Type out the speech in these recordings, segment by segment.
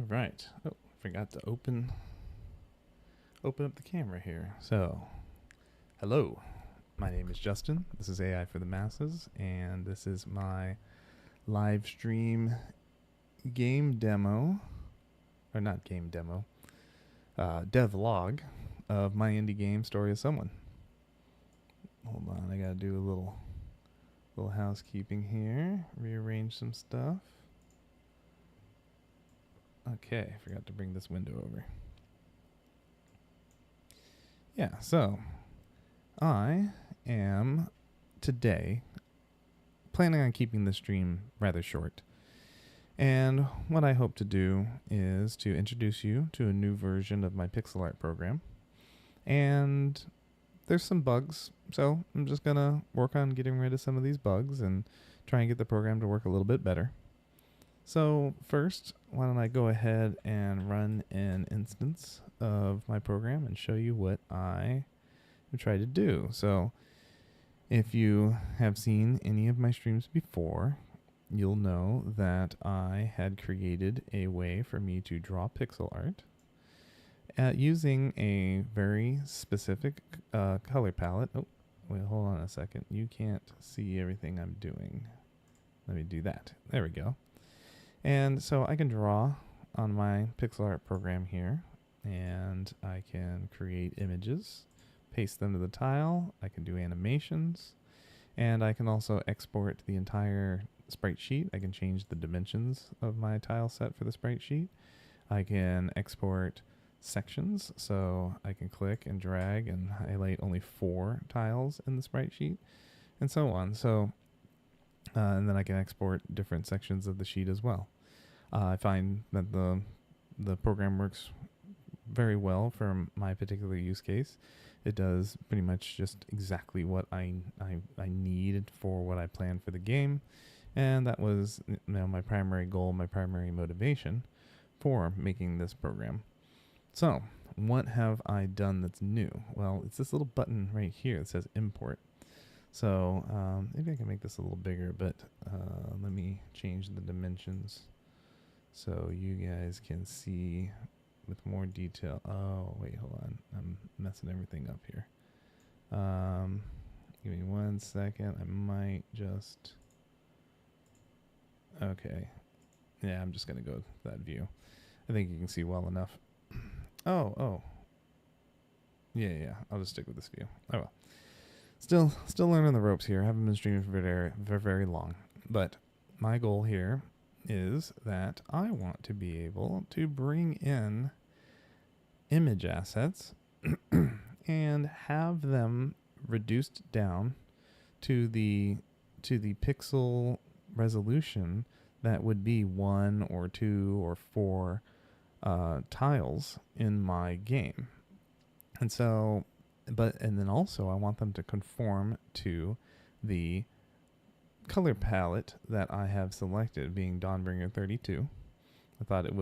All right. Oh, forgot to open up the camera here. So, hello. My name is Justin. This is AI for the Masses, and this is my live stream game demo, or not game demo, devlog of my indie game Story of Someone. Hold on, I gotta do a little housekeeping here. Rearrange some stuff. Okay, forgot to bring this window over. Yeah, so I am today planning on keeping the stream rather short. And what I hope to do is to introduce you to a new version of my pixel art program. And there's some bugs, so I'm just going to work on getting rid of some of these bugs and try and get the program to work a little bit better. So first, why don't I go ahead and run an instance of my program and show you what I try to do. So if you have seen any of my streams before, you'll know that I had created a way for me to draw pixel art using a very specific color palette. Oh, wait, hold on a second. You can't see everything I'm doing. Let me do that. There we go. And so I can draw on my pixel art program here, and I can create images, paste them to the tile. I can do animations, and I can also export the entire sprite sheet. I can change the dimensions of my tile set for the sprite sheet. I can export sections, so I can click and drag and highlight only 4 tiles in the sprite sheet, and so on. So and then I can export different sections of the sheet as well. I find that the program works very well for my particular use case. It does pretty much just exactly what I needed for what I planned for the game, and that was my primary goal, my primary motivation for making this program. So what have I done that's new? Well, it's this little button right here that says import. So maybe I can make this a little bigger, but let me change the dimensions so you guys can see with more detail. Oh, wait, hold on. I'm messing everything up here. Give me 1 second. I might just... Okay. Yeah, I'm just going to go with that view. I think you can see well enough. Oh. Yeah. I'll just stick with this view. Oh, well. Still learning the ropes here. I haven't been streaming for very long. But my goal here is that I want to be able to bring in image assets and have them reduced down to the pixel resolution that would be 1 or 2 or 4 tiles in my game. And so and then also I want them to conform to the color palette that I have selected, being Dawnbringer 32. I thought it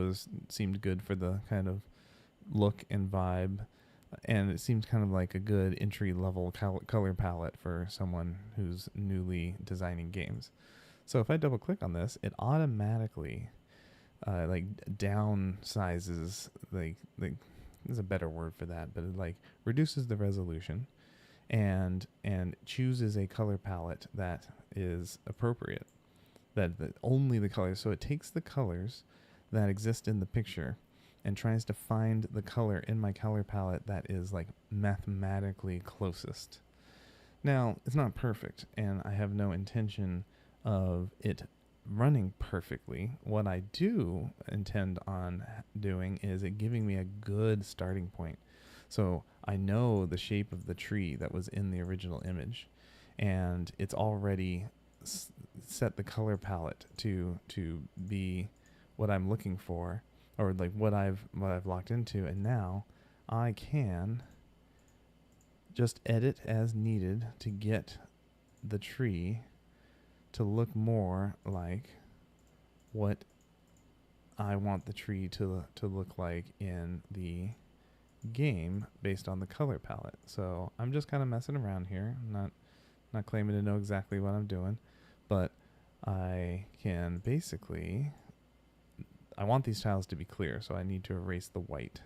seemed good for the kind of look and vibe, and it seemed kind of like a good entry-level color palette for someone who's newly designing games. So if I double-click on this, it automatically downsizes, there's a better word for that, but it reduces the resolution and chooses a color palette that is appropriate, that only the colors. So it takes the colors that exist in the picture and tries to find the color in my color palette that is mathematically closest. Now, it's not perfect, and I have no intention of it running perfectly. What I do intend on doing is it giving me a good starting point. So I know the shape of the tree that was in the original image, and it's already set the color palette to be what I'm looking for, or what I've locked into, and now I can just edit as needed to get the tree to look more like what I want the tree to look like in the game based on the color palette. So I'm just kind of messing around here. I'm not claiming to know exactly what I'm doing, but I can basically I want these tiles to be clear, so I need to erase the white.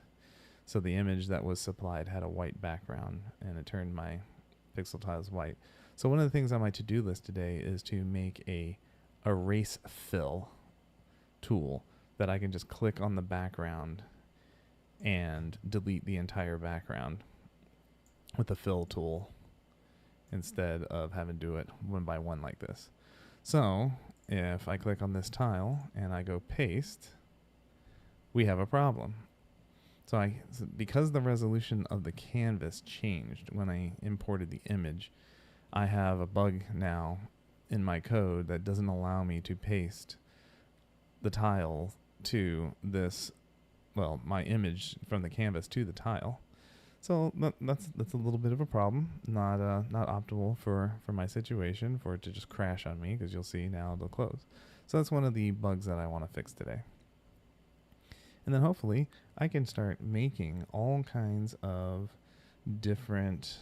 So the image that was supplied had a white background, and it turned my pixel tiles white. So one of the things on my to-do list today is to make a erase fill tool that I can just click on the background and delete the entire background with the fill tool instead of having to do it one by one like this. So if I click on this tile and I go paste, we have a problem. So because the resolution of the canvas changed when I imported the image, I have a bug now in my code that doesn't allow me to paste the tile to this, well, my image from the canvas to the tile. So that's a little bit of a problem. Not optimal for my situation, for it to just crash on me, because you'll see now it'll close. So that's one of the bugs that I want to fix today. And then hopefully I can start making all kinds of different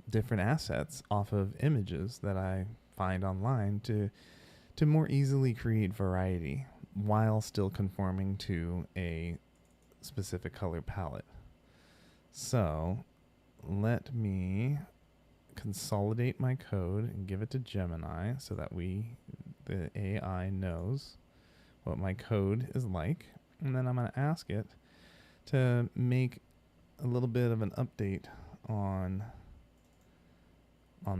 different assets off of images that I find online to more easily create variety while still conforming to a specific color palette. So let me consolidate my code and give it to Gemini so that the AI knows what my code is like. And then I'm going to ask it to make a little bit of an update on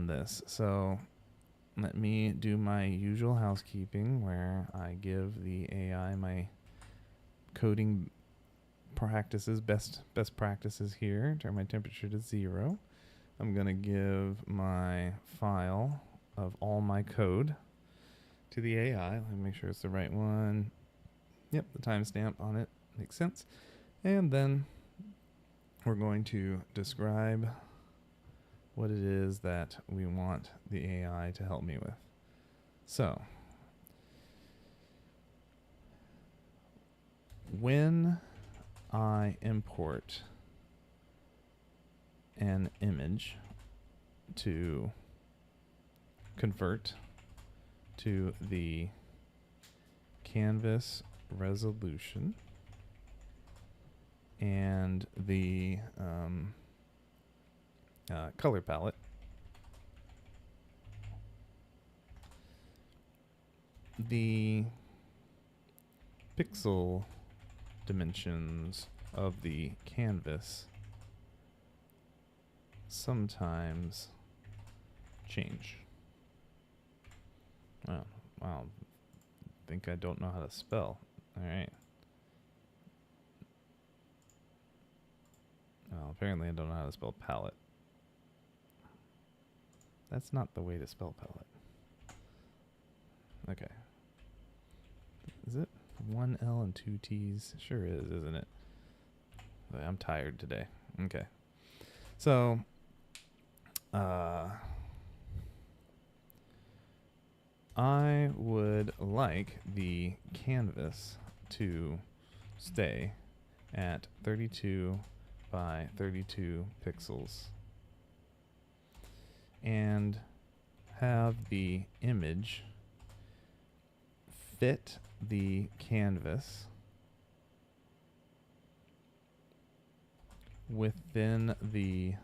this. So let me do my usual housekeeping where I give the AI my coding practices, best practices here. Turn my temperature to 0. I'm going to give my file of all my code to the AI. Let me make sure it's the right one. Yep, the timestamp on it makes sense. And then we're going to describe what it is that we want the AI to help me with. So, when I import an image to convert to the canvas resolution and the color palette, the pixel dimensions of the canvas sometimes change. Oh, wow. Think I don't know how to spell. All right. Well, apparently I don't know how to spell palette. That's not the way to spell palette. Okay. Is it 1 L and 2 T's? Sure is, isn't it? I'm tired today. Okay. So, I would like the canvas to stay at 32 by 32 pixels and have the image fit the canvas within the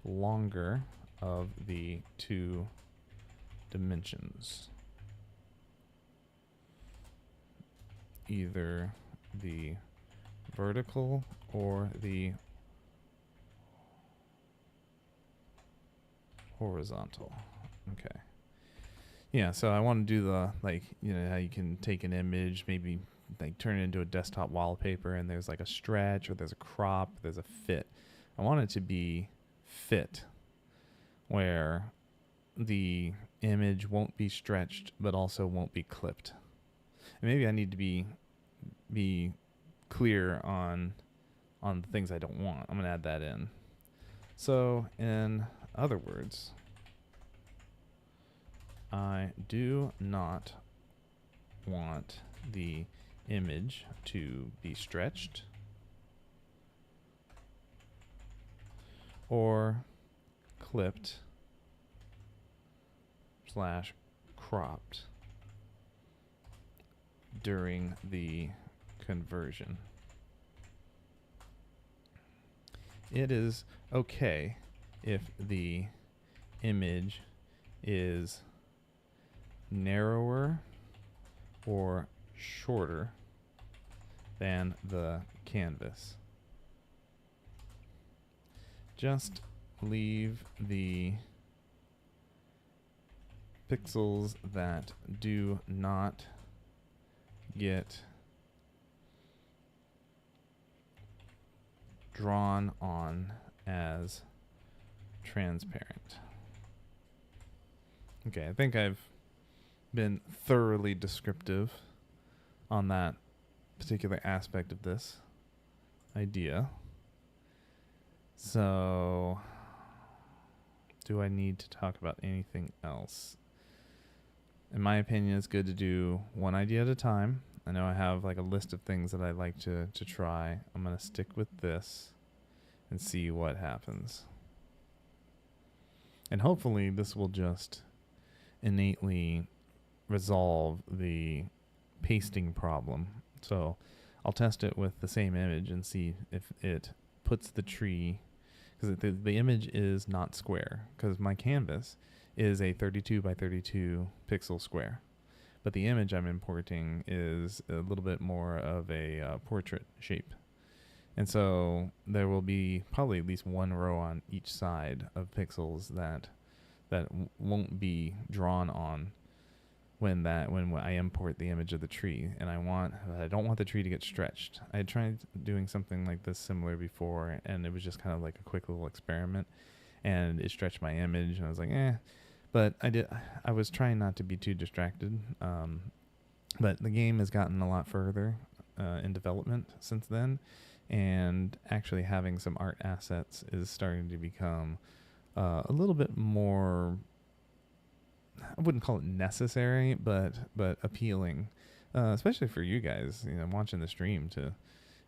longer of the two dimensions, either the vertical or the horizontal. Okay. Yeah, so I want to do the, like, you know, how you can take an image, maybe like turn it into a desktop wallpaper, and there's like a stretch or there's a crop, there's a fit. I want it to be fit where the image won't be stretched but also won't be clipped. And maybe I need to be clear on the things I don't want. I'm going to add that in. So in other words, I do not want the image to be stretched or clipped / cropped during the conversion. It is okay if the image is narrower or shorter than the canvas. Just leave the pixels that do not get drawn on as transparent. Okay, I think I've been thoroughly descriptive on that particular aspect of this idea. So, do I need to talk about anything else? In my opinion, it's good to do one idea at a time. I know I have like a list of things that I'd like to try. I'm going to stick with this and see what happens. And hopefully this will just innately resolve the pasting problem. So I'll test it with the same image and see if it puts the tree, because the image is not square, because my canvas is a 32 by 32 pixel square. But the image I'm importing is a little bit more of a portrait shape. And so there will be probably at least one row on each side of pixels that won't be drawn on when I import the image of the tree. And I don't want the tree to get stretched. I had tried doing something like this similar before, and it was just kind of like a quick little experiment, and it stretched my image, and I was like, But I was trying not to be too distracted. But the game has gotten a lot further in development since then, and actually having some art assets is starting to become a little bit more, I wouldn't call it necessary, but appealing, especially for you guys, watching the stream.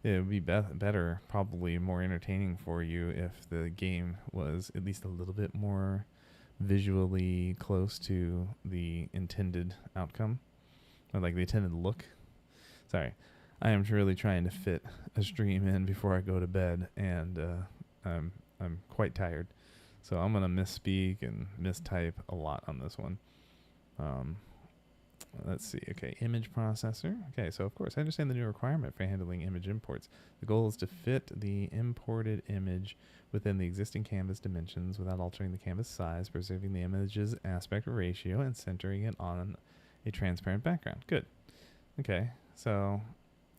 It would be better, probably more entertaining for you if the game was at least a little bit more visually close to the intended outcome, or like the intended look. Sorry, I am really trying to fit a stream in before I go to bed, and I'm quite tired, so I'm gonna misspeak and mistype a lot on this one. Let's see. Okay, image processor. Okay, so of course I understand the new requirement for handling image imports. The goal is to fit the imported image within the existing canvas dimensions without altering the canvas size, preserving the image's aspect ratio, and centering it on a transparent background. Good. Okay, so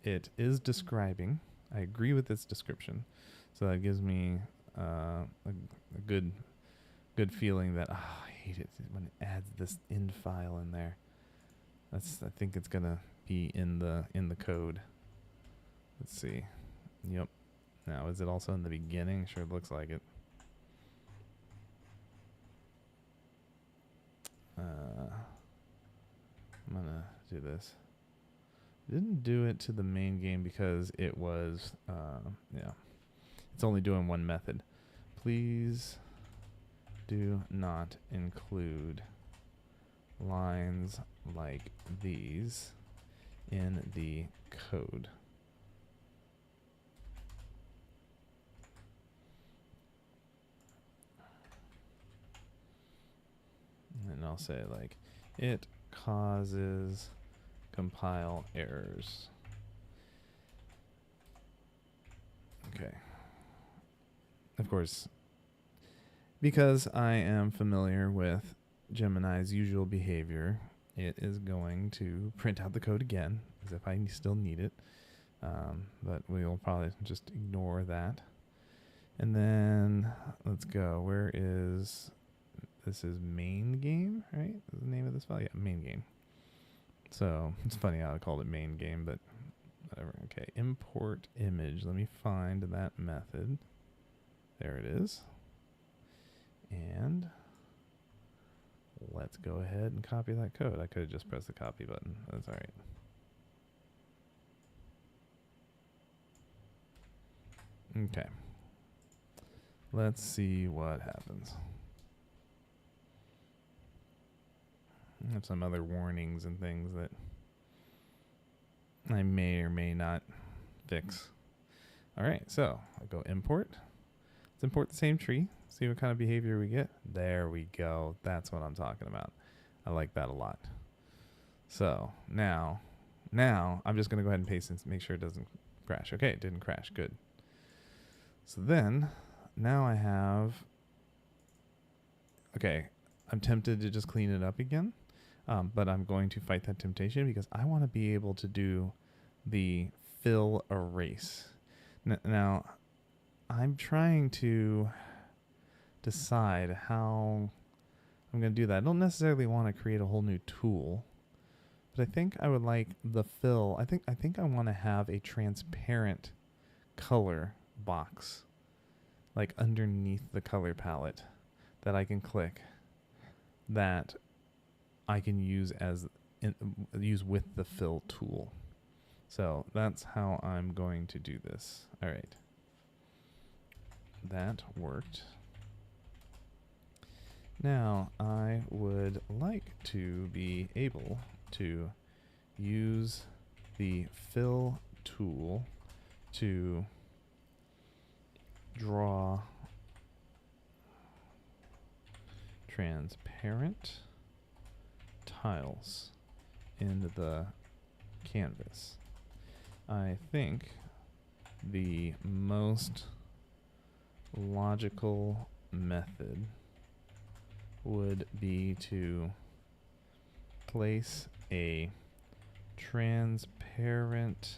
it is describing. I agree with its description. So that gives me a good feeling that I hate it when it adds this end file in there. I think it's gonna be in the code. Let's see. Yep. Now, is it also in the beginning? Sure, it looks like it. I'm gonna do this. Didn't do it to the main game because it was, it's only doing one method. Please do not include lines like these in the code. And I'll say like, it causes compile errors. Okay. Of course, because I am familiar with Gemini's usual behavior, it is going to print out the code again as if I still need it. But we'll probably just ignore that. And then let's go. This is main game, right? Is the name of this file? Yeah, main game. So it's funny how I called it main game, but whatever. Okay, import image. Let me find that method. There it is. And let's go ahead and copy that code. I could have just pressed the copy button. That's all right. Okay. Let's see what happens. I have some other warnings and things that I may or may not fix. All right, so I'll go import. Let's import the same tree, see what kind of behavior we get. There we go. That's what I'm talking about. I like that a lot. So now I'm just going to go ahead and paste and make sure it doesn't crash. Okay, it didn't crash. Good. So then now I have, okay, I'm tempted to just clean it up again, but I'm going to fight that temptation because I want to be able to do the fill erase. Now, I'm trying to decide how I'm going to do that. I don't necessarily want to create a whole new tool, but I think I would like the fill. I think I want to have a transparent color box, like underneath the color palette, that I can click, that I can use use with the fill tool. So that's how I'm going to do this. All right. That worked. Now I would like to be able to use the fill tool to draw transparent tiles in the canvas. I think the most logical method would be to place a transparent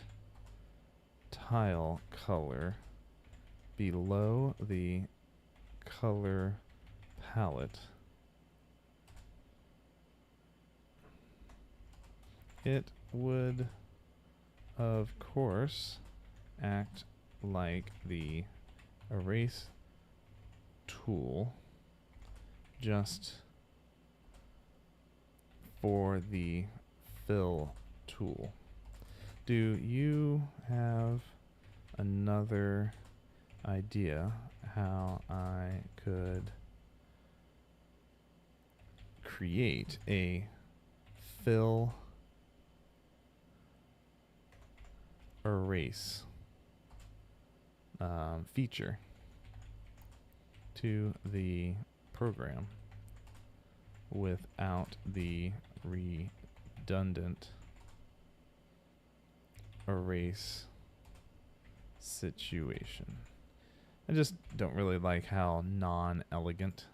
tile color below the color palette. It would, of course, act like the erase tool just for the fill tool. Do you have another idea how I could create a fill erase feature to the program without the redundant erase situation? I just don't really like how non-elegant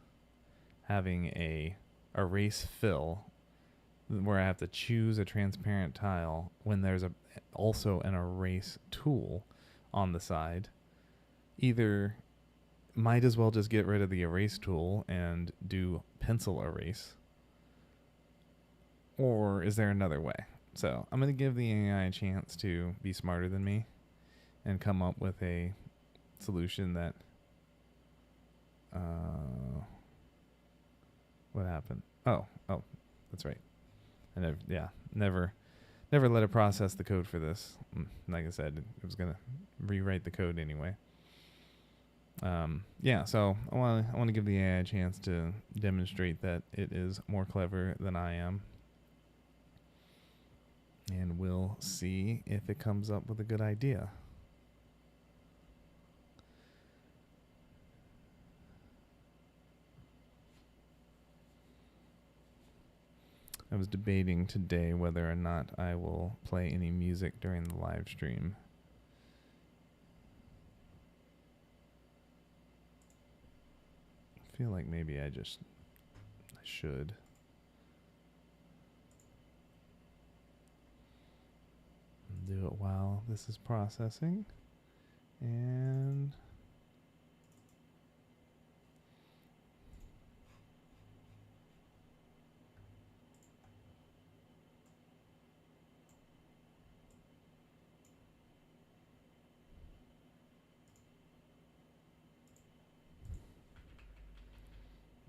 having a erase fill where I have to choose a transparent tile when there's also an erase tool on the side. Either might as well just get rid of the erase tool and do pencil erase, or is there another way? So I'm going to give the AI a chance to be smarter than me and come up with a solution that what happened? Oh, that's right. I never let it process the code for this. Like I said, it was gonna rewrite the code anyway. So I want to give the AI a chance to demonstrate that it is more clever than I am, and we'll see if it comes up with a good idea. I was debating today whether or not I will play any music during the live stream. I feel like maybe I should. Do it while this is processing. And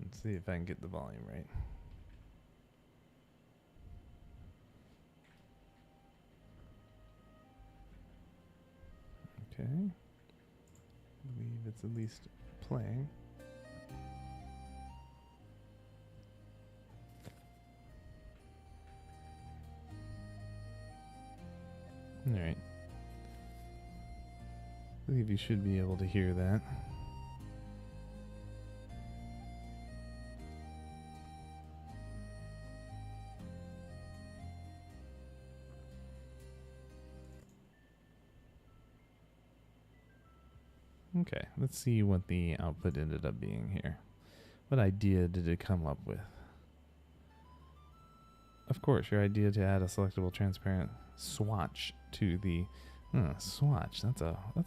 let's see if I can get the volume right. Okay. I believe it's at least playing. believe you should be able to hear that. Okay, let's see what the output ended up being here. What idea did it come up with? Of course, your idea to add a selectable transparent swatch to the swatch. That's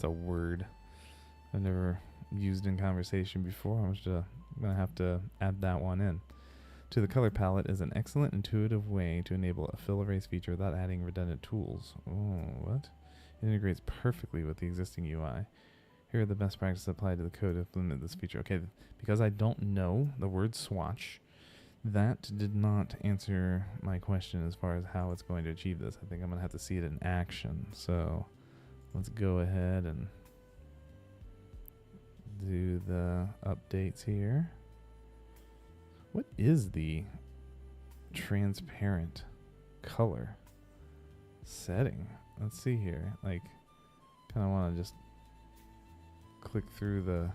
a word I've never used in conversation before. I'm gonna have to add that one in. To the color palette is an excellent intuitive way to enable a fill erase feature without adding redundant tools. Oh, what? It integrates perfectly with the existing UI. Here are the best practices applied to the code to implement this feature. Okay, because I don't know the word swatch, that did not answer my question as far as how it's going to achieve this. I think I'm going to have to see it in action. So let's go ahead and do the updates here. What is the transparent color setting? Let's see here. Like, kind of want to just click through the...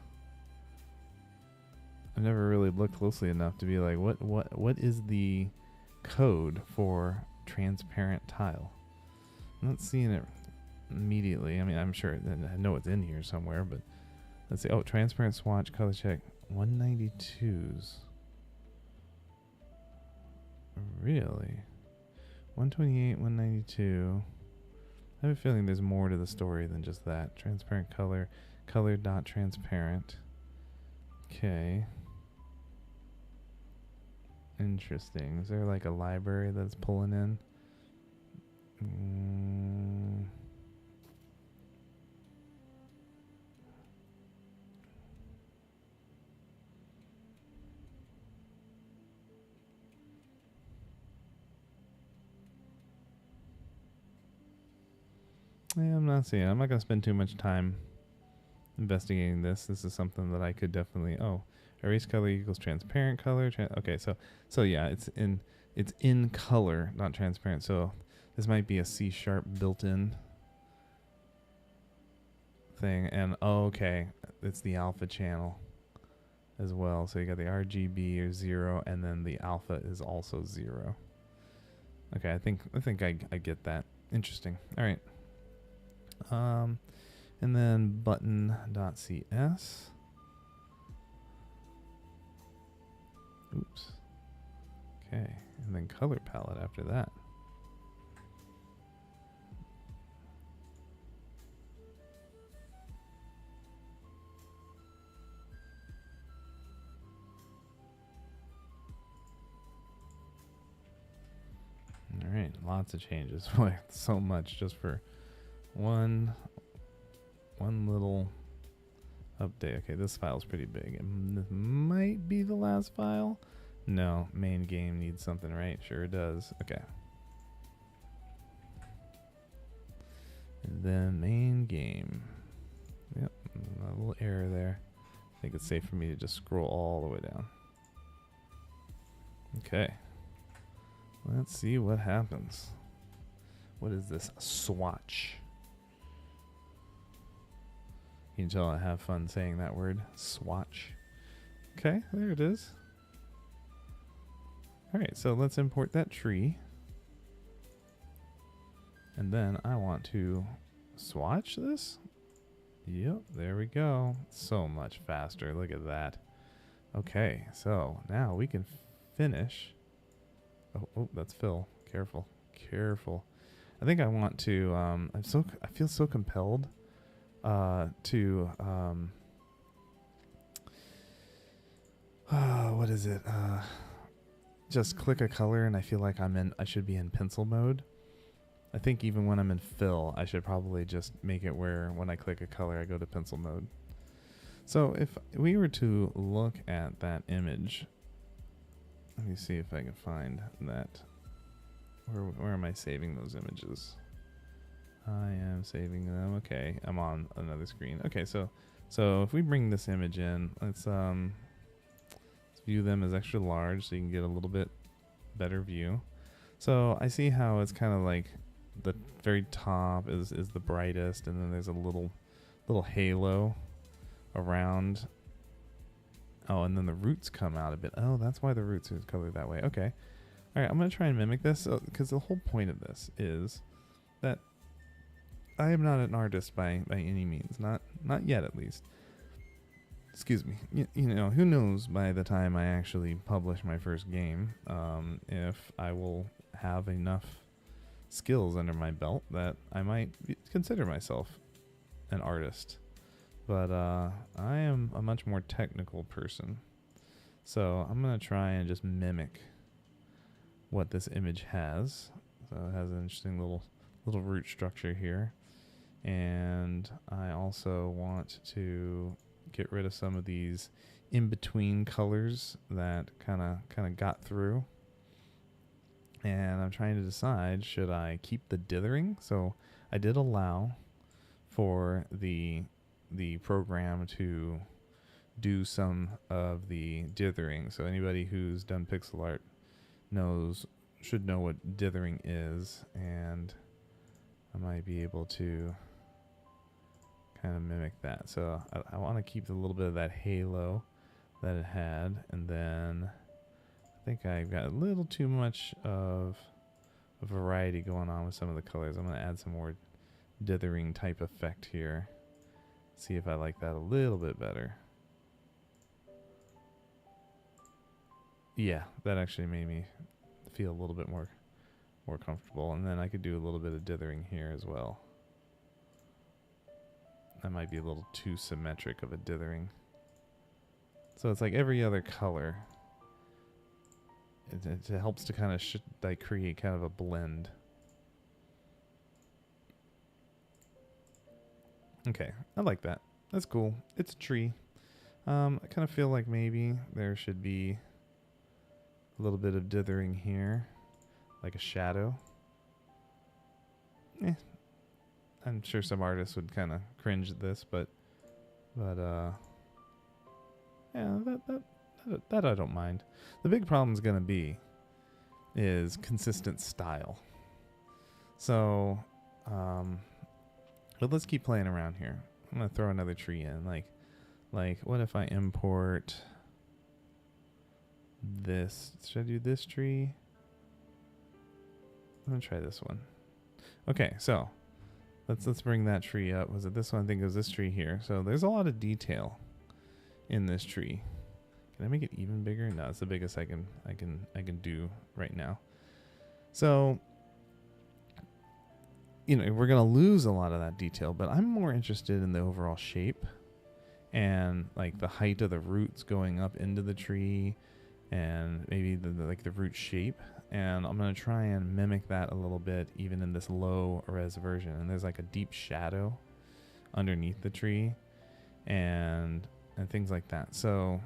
I've never really looked closely enough to be like, what is the code for transparent tile? I'm not seeing it immediately. I mean, I'm sure I know it's in here somewhere, but let's see. Oh, transparent swatch color check 192s. Really? 128, 192. I have a feeling there's more to the story than just that. Transparent color, color dot transparent. Okay. Interesting. Is there like a library that's pulling in? Yeah, I'm not seeing it. I'm not going to spend too much time investigating this. This is something that I could definitely... Oh, erase color equals transparent color. Okay, so yeah, it's in color, not transparent. So this might be a C# built-in thing. And okay, it's the alpha channel as well. So you got the RGB or 0, and then the alpha is also 0. Okay, I think I get that. Interesting. All right. And then button.cs. Oops. Okay, and then color palette after that. All right, lots of changes. Boy, so much just for one little update. Okay, this file's pretty big. This might be the last file. No, main game needs something, right? Sure it does. Okay. And then main game. Yep, a little error there. I think it's safe for me to just scroll all the way down. Okay. Let's see what happens. What is this swatch? You can tell I have fun saying that word, swatch. Okay, there it is. All right, so let's import that tree. And then I want to swatch this. Yep, there we go. So much faster, look at that. Okay, so now we can finish. Oh, that's Phil. Careful, careful. I think I want to, I feel so compelled to what is it? Just click a color and I feel like I should be in pencil mode. I think even when I'm in fill, I should probably just make it where when I click a color, I go to pencil mode. So if we were to look at that image, let me see if I can find that. Where am I saving those images? I am saving them. Okay, I'm on another screen. Okay, so if we bring this image in, let's view them as extra large so you can get a little bit better view. So I see how it's kind of like the very top is the brightest, and then there's a little little halo around. Oh, and then the roots come out a bit. Oh, that's why the roots are colored that way. Okay. All right, I'm going to try and mimic this because the whole point of this is that I am not an artist by any means. Not yet, at least. Excuse me. You know, who knows by the time I actually publish my first game, if I will have enough skills under my belt that I might consider myself an artist. But I am a much more technical person. So I'm going to try and just mimic what this image has. So it has an interesting little root structure here. And I also want to get rid of some of these in-between colors that kind of got through. And I'm trying to decide, should I keep the dithering? So I did allow for the program to do some of the dithering. So anybody who's done pixel art should know what dithering is, and I might be able to kind of mimic that. So I want to keep a little bit of that halo that it had, and then I think I've got a little too much of a variety going on with some of the colors. I'm going to add some more dithering type effect here. See if I like that a little bit better. Yeah, that actually made me feel a little bit more comfortable. And then I could do a little bit of dithering here as well. That might be a little too symmetric of a dithering. So it's like every other color. It helps to kind of like create kind of a blend. Okay, I like that. That's cool. It's a tree. I kind of feel like maybe there should be a little bit of dithering here, like a shadow. I'm sure some artists would kind of cringe at this, but yeah, that I don't mind. The big problem is going to is consistent style. So, but let's keep playing around here. I'm going to throw another tree in. Like, what if I import this? Should I do this tree? I'm going to try this one. Okay, so let's bring that tree up. Was it this one? I think it was this tree here. So there's a lot of detail in this tree. Can I make it even bigger? No, it's the biggest I can do right now. So, you know, we're going to lose a lot of that detail, but I'm more interested in the overall shape and like the height of the roots going up into the tree and maybe the root shape. And I'm going to try and mimic that a little bit even in this low res version. And there's like a deep shadow underneath the tree and things like that. So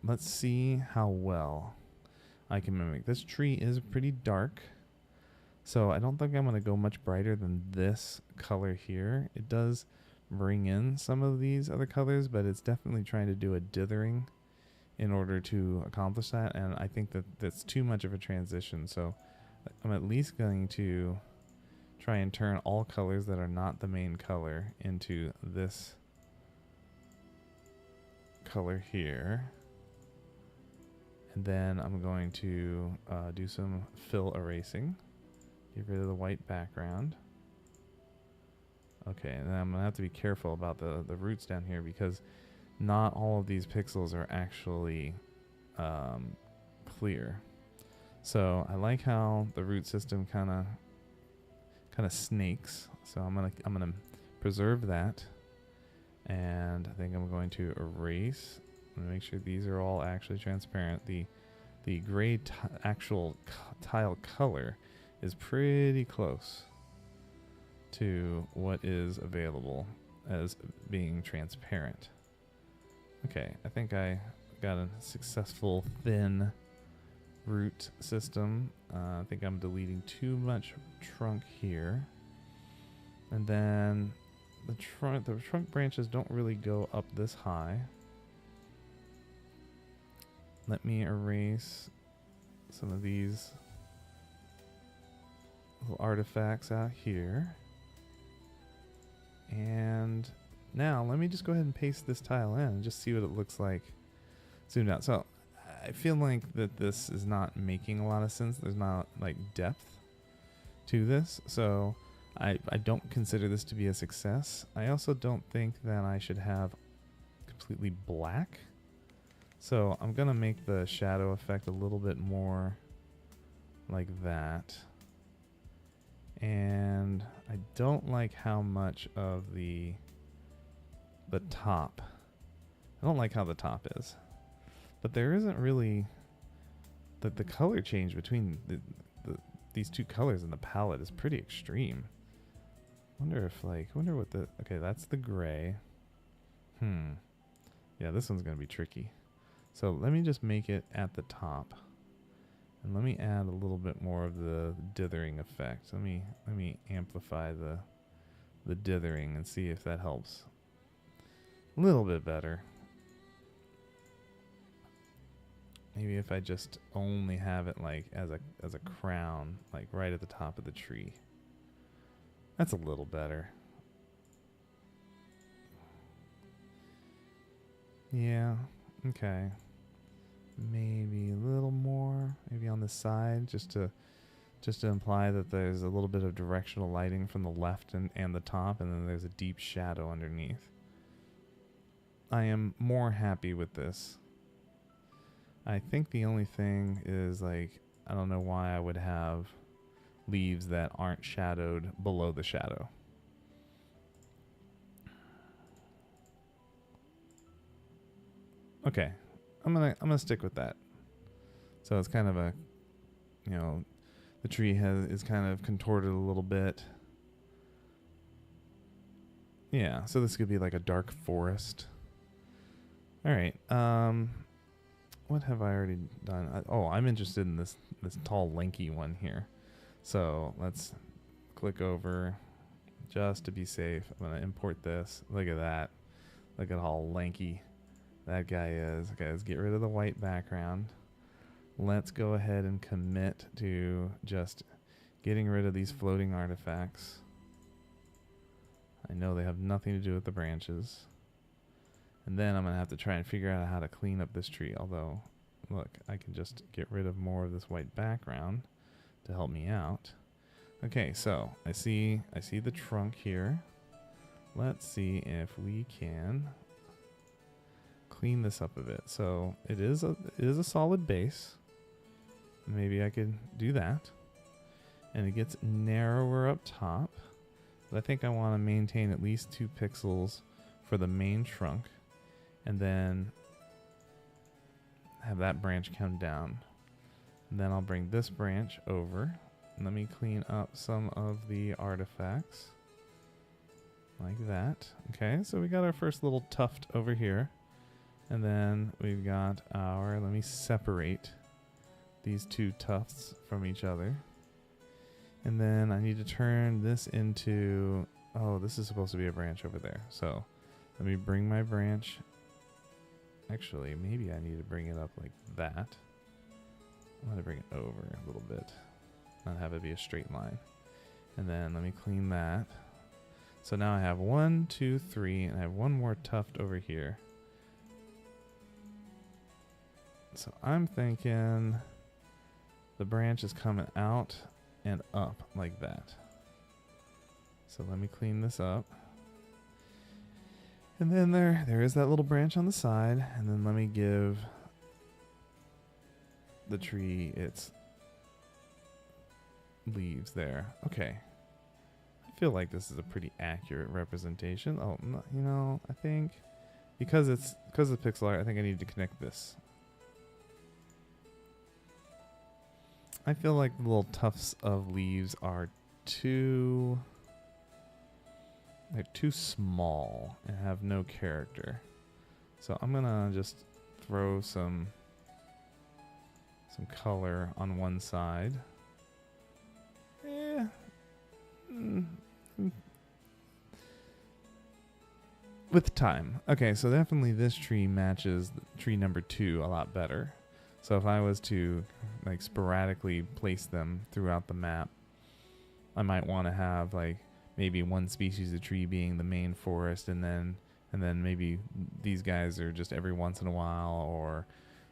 let's see how well I can mimic. This tree is pretty dark, so I don't think I'm going to go much brighter than this color here. It does bring in some of these other colors, but it's definitely trying to do a dithering in order to accomplish that, and I think that that's too much of a transition. So I'm at least going to try and turn all colors that are not the main color into this color here. And then I'm going to do some fill erasing. Get rid of the white background. Okay, and then I'm going to have to be careful about the roots down here because not all of these pixels are actually clear. So I like how the root system kind of snakes. So I'm gonna preserve that, and I think I'm going to erase. I'm gonna make sure these are all actually transparent. The gray actual tile color is pretty close to what is available as being transparent. Okay, I think I got a successful thin root system. I think I'm deleting too much trunk here. And then the trunk branches don't really go up this high. Let me erase some of these little artifacts out here. And Now, let me just go ahead and paste this tile in and just see what it looks like zoomed out. So I feel like that this is not making a lot of sense. There's not like depth to this. So I don't consider this to be a success. I also don't think that I should have completely black. So I'm going to make the shadow effect a little bit more like that. And I don't like how much of the top. I don't like how the top is. But there isn't really the color change between these two colors in the palette is pretty extreme. Wonder what the, okay, that's the gray. Yeah, this one's going to be tricky. So let me just make it at the top. And let me add a little bit more of the dithering effect. Let me amplify the dithering and see if that helps a little bit better. Maybe if I just only have it like as a crown, like right at the top of the tree. That's a little better. Yeah, okay. Maybe a little more, maybe on the side, just to imply that there's a little bit of directional lighting from the left and the top, and then there's a deep shadow underneath. I am more happy with this. I think the only thing is, like, I don't know why I would have leaves that aren't shadowed below the shadow. Okay, I'm gonna stick with that. So it's kind of a, you know, the tree is kind of contorted a little bit. Yeah, so this could be like a dark forest. All right. What have I already done? I'm interested in this tall, lanky one here. So let's click over just to be safe. I'm gonna import this. Look at that. Look at how lanky that guy is. Okay, let's get rid of the white background. Let's go ahead and commit to just getting rid of these floating artifacts. I know they have nothing to do with the branches. And then I'm going to have to try and figure out how to clean up this tree. Although, look, I can just get rid of more of this white background to help me out. Okay, so I see the trunk here. Let's see if we can clean this up a bit. So it is a solid base. Maybe I could do that. And it gets narrower up top. But I think I want to maintain at least 2 pixels for the main trunk. And then have that branch come down. And then I'll bring this branch over. Let me clean up some of the artifacts. Like that. Okay, so we got our first little tuft over here. And then we've got our, let me separate these 2 tufts from each other. And then I need to turn this into, oh, this is supposed to be a branch over there. So let me bring my branch. Actually, maybe I need to bring it up like that. I'm going to bring it over a little bit, not have it be a straight line. And then let me clean that. So now I have 1, 2, 3, and I have one more tuft over here. So I'm thinking the branch is coming out and up like that. So let me clean this up. And then there is that little branch on the side. And then let me give the tree its leaves there. Okay. I feel like this is a pretty accurate representation. Oh, no, you know, I think because of the pixel art, I think I need to connect this. I feel like the little tufts of leaves are they're too small and have no character. So I'm gonna just throw some color on one side. With time. Okay, so definitely this tree matches tree number 2 a lot better. So if I was to like sporadically place them throughout the map, I might want to have like maybe one species of tree being the main forest, and then and then maybe these guys are just every once in a while, or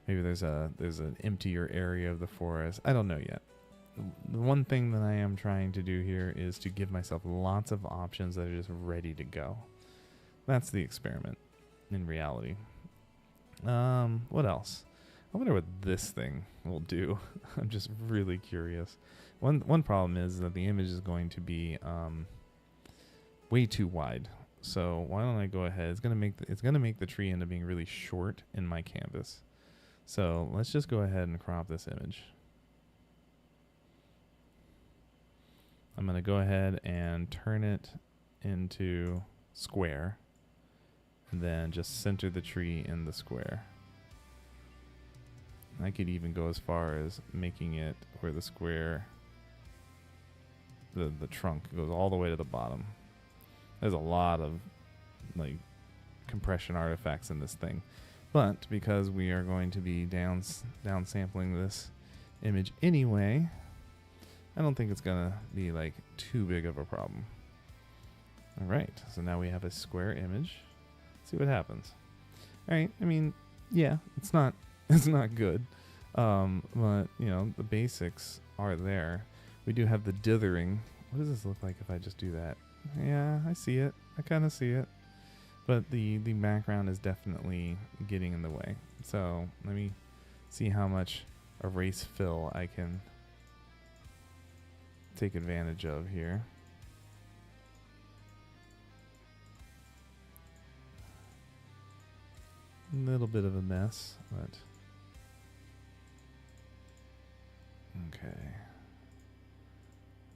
maybe there's an emptier area of the forest. I don't know yet. The one thing that I am trying to do here is to give myself lots of options that are just ready to go. That's the experiment in reality. What else? I wonder what this thing will do. I'm just really curious. One problem is that the image is going to be way too wide. So why don't I go ahead? It's gonna make the tree end up being really short in my canvas. So let's just go ahead and crop this image. I'm going to go ahead and turn it into square, and then just center the tree in the square. I could even go as far as making it where the square, the trunk goes all the way to the bottom. There's a lot of like compression artifacts in this thing, but because we are going to be downsampling this image anyway, I don't think it's gonna be like too big of a problem. All right, so now we have a square image. Let's see what happens. All right, I mean, yeah, it's not good, but you know, the basics are there. We do have the dithering. What does this look like if I just do that? Yeah, I see it. I kind of see it, but the background is definitely getting in the way. So let me see how much erase fill I can take advantage of here. A little bit of a mess, but okay.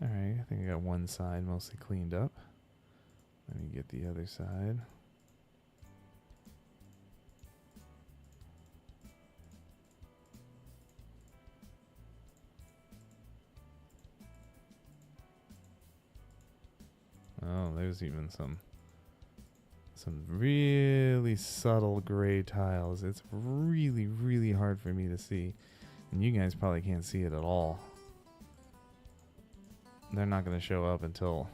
All right, I think I got one side mostly cleaned up. Let me get the other side. Oh, there's even some really subtle gray tiles. It's really, really hard for me to see. And you guys probably can't see it at all. They're not going to show up until,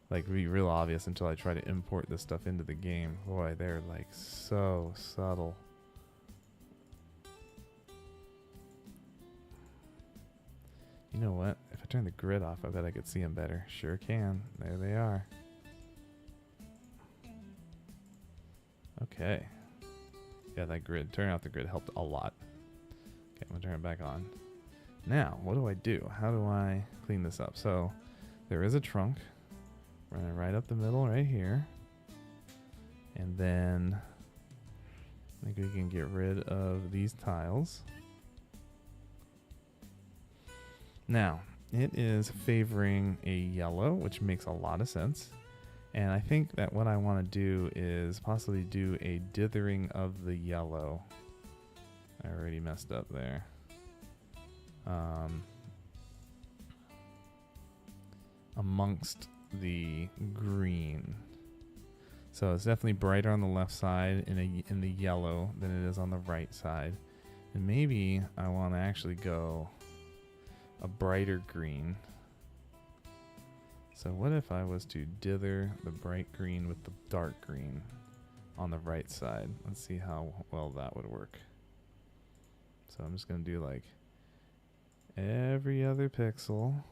like, be real obvious until I try to import this stuff into the game. Boy, they're, like, so subtle. You know what? If I turn the grid off, I bet I could see them better. Sure can. There they are. Okay. Yeah, that grid. Turning off the grid helped a lot. Okay, I'm going to turn it back on. Now, what do I do? How do I clean this up? So, there is a trunk. Running right up the middle right here. And then, I think we can get rid of these tiles. Now, it is favoring a yellow, which makes a lot of sense. And I think that what I want to do is possibly do a dithering of the yellow. I already messed up there. Amongst the green. So it's definitely brighter on the left side in the yellow than it is on the right side. And maybe I want to actually go a brighter green. So what if I was to dither the bright green with the dark green on the right side? Let's see how well that would work. So I'm just going to do like every other pixel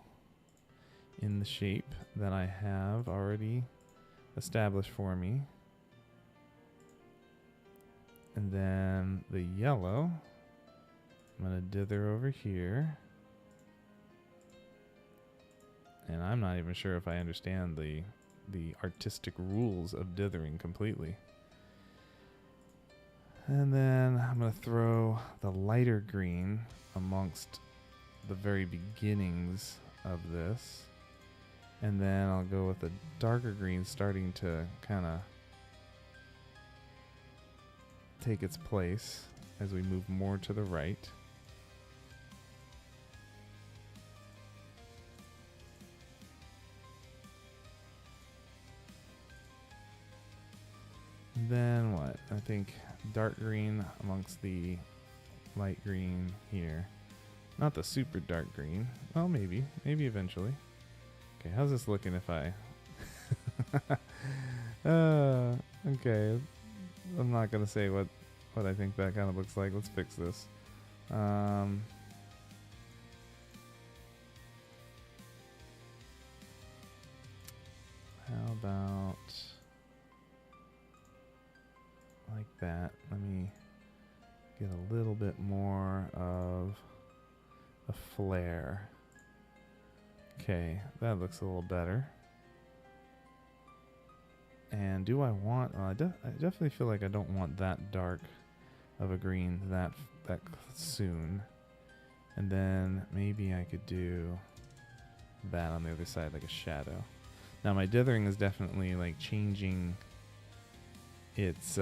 in the shape that I have already established for me. And then the yellow, I'm going to dither over here. And I'm not even sure if I understand the artistic rules of dithering completely. And then I'm going to throw the lighter green amongst the very beginnings of this. And then I'll go with the darker green starting to kind of take its place as we move more to the right. Then what? I think dark green amongst the light green here. Not the super dark green. Well, maybe. Maybe eventually. Okay, how's this looking if I... Okay, I'm not gonna say what I think that kind of looks like. Let's fix this. How about like that? Let me get a little bit more of a flare. Okay, that looks a little better. And do I want... I definitely feel like I don't want that dark of a green that soon. And then maybe I could do that on the other side, like a shadow. Now my dithering is definitely like changing its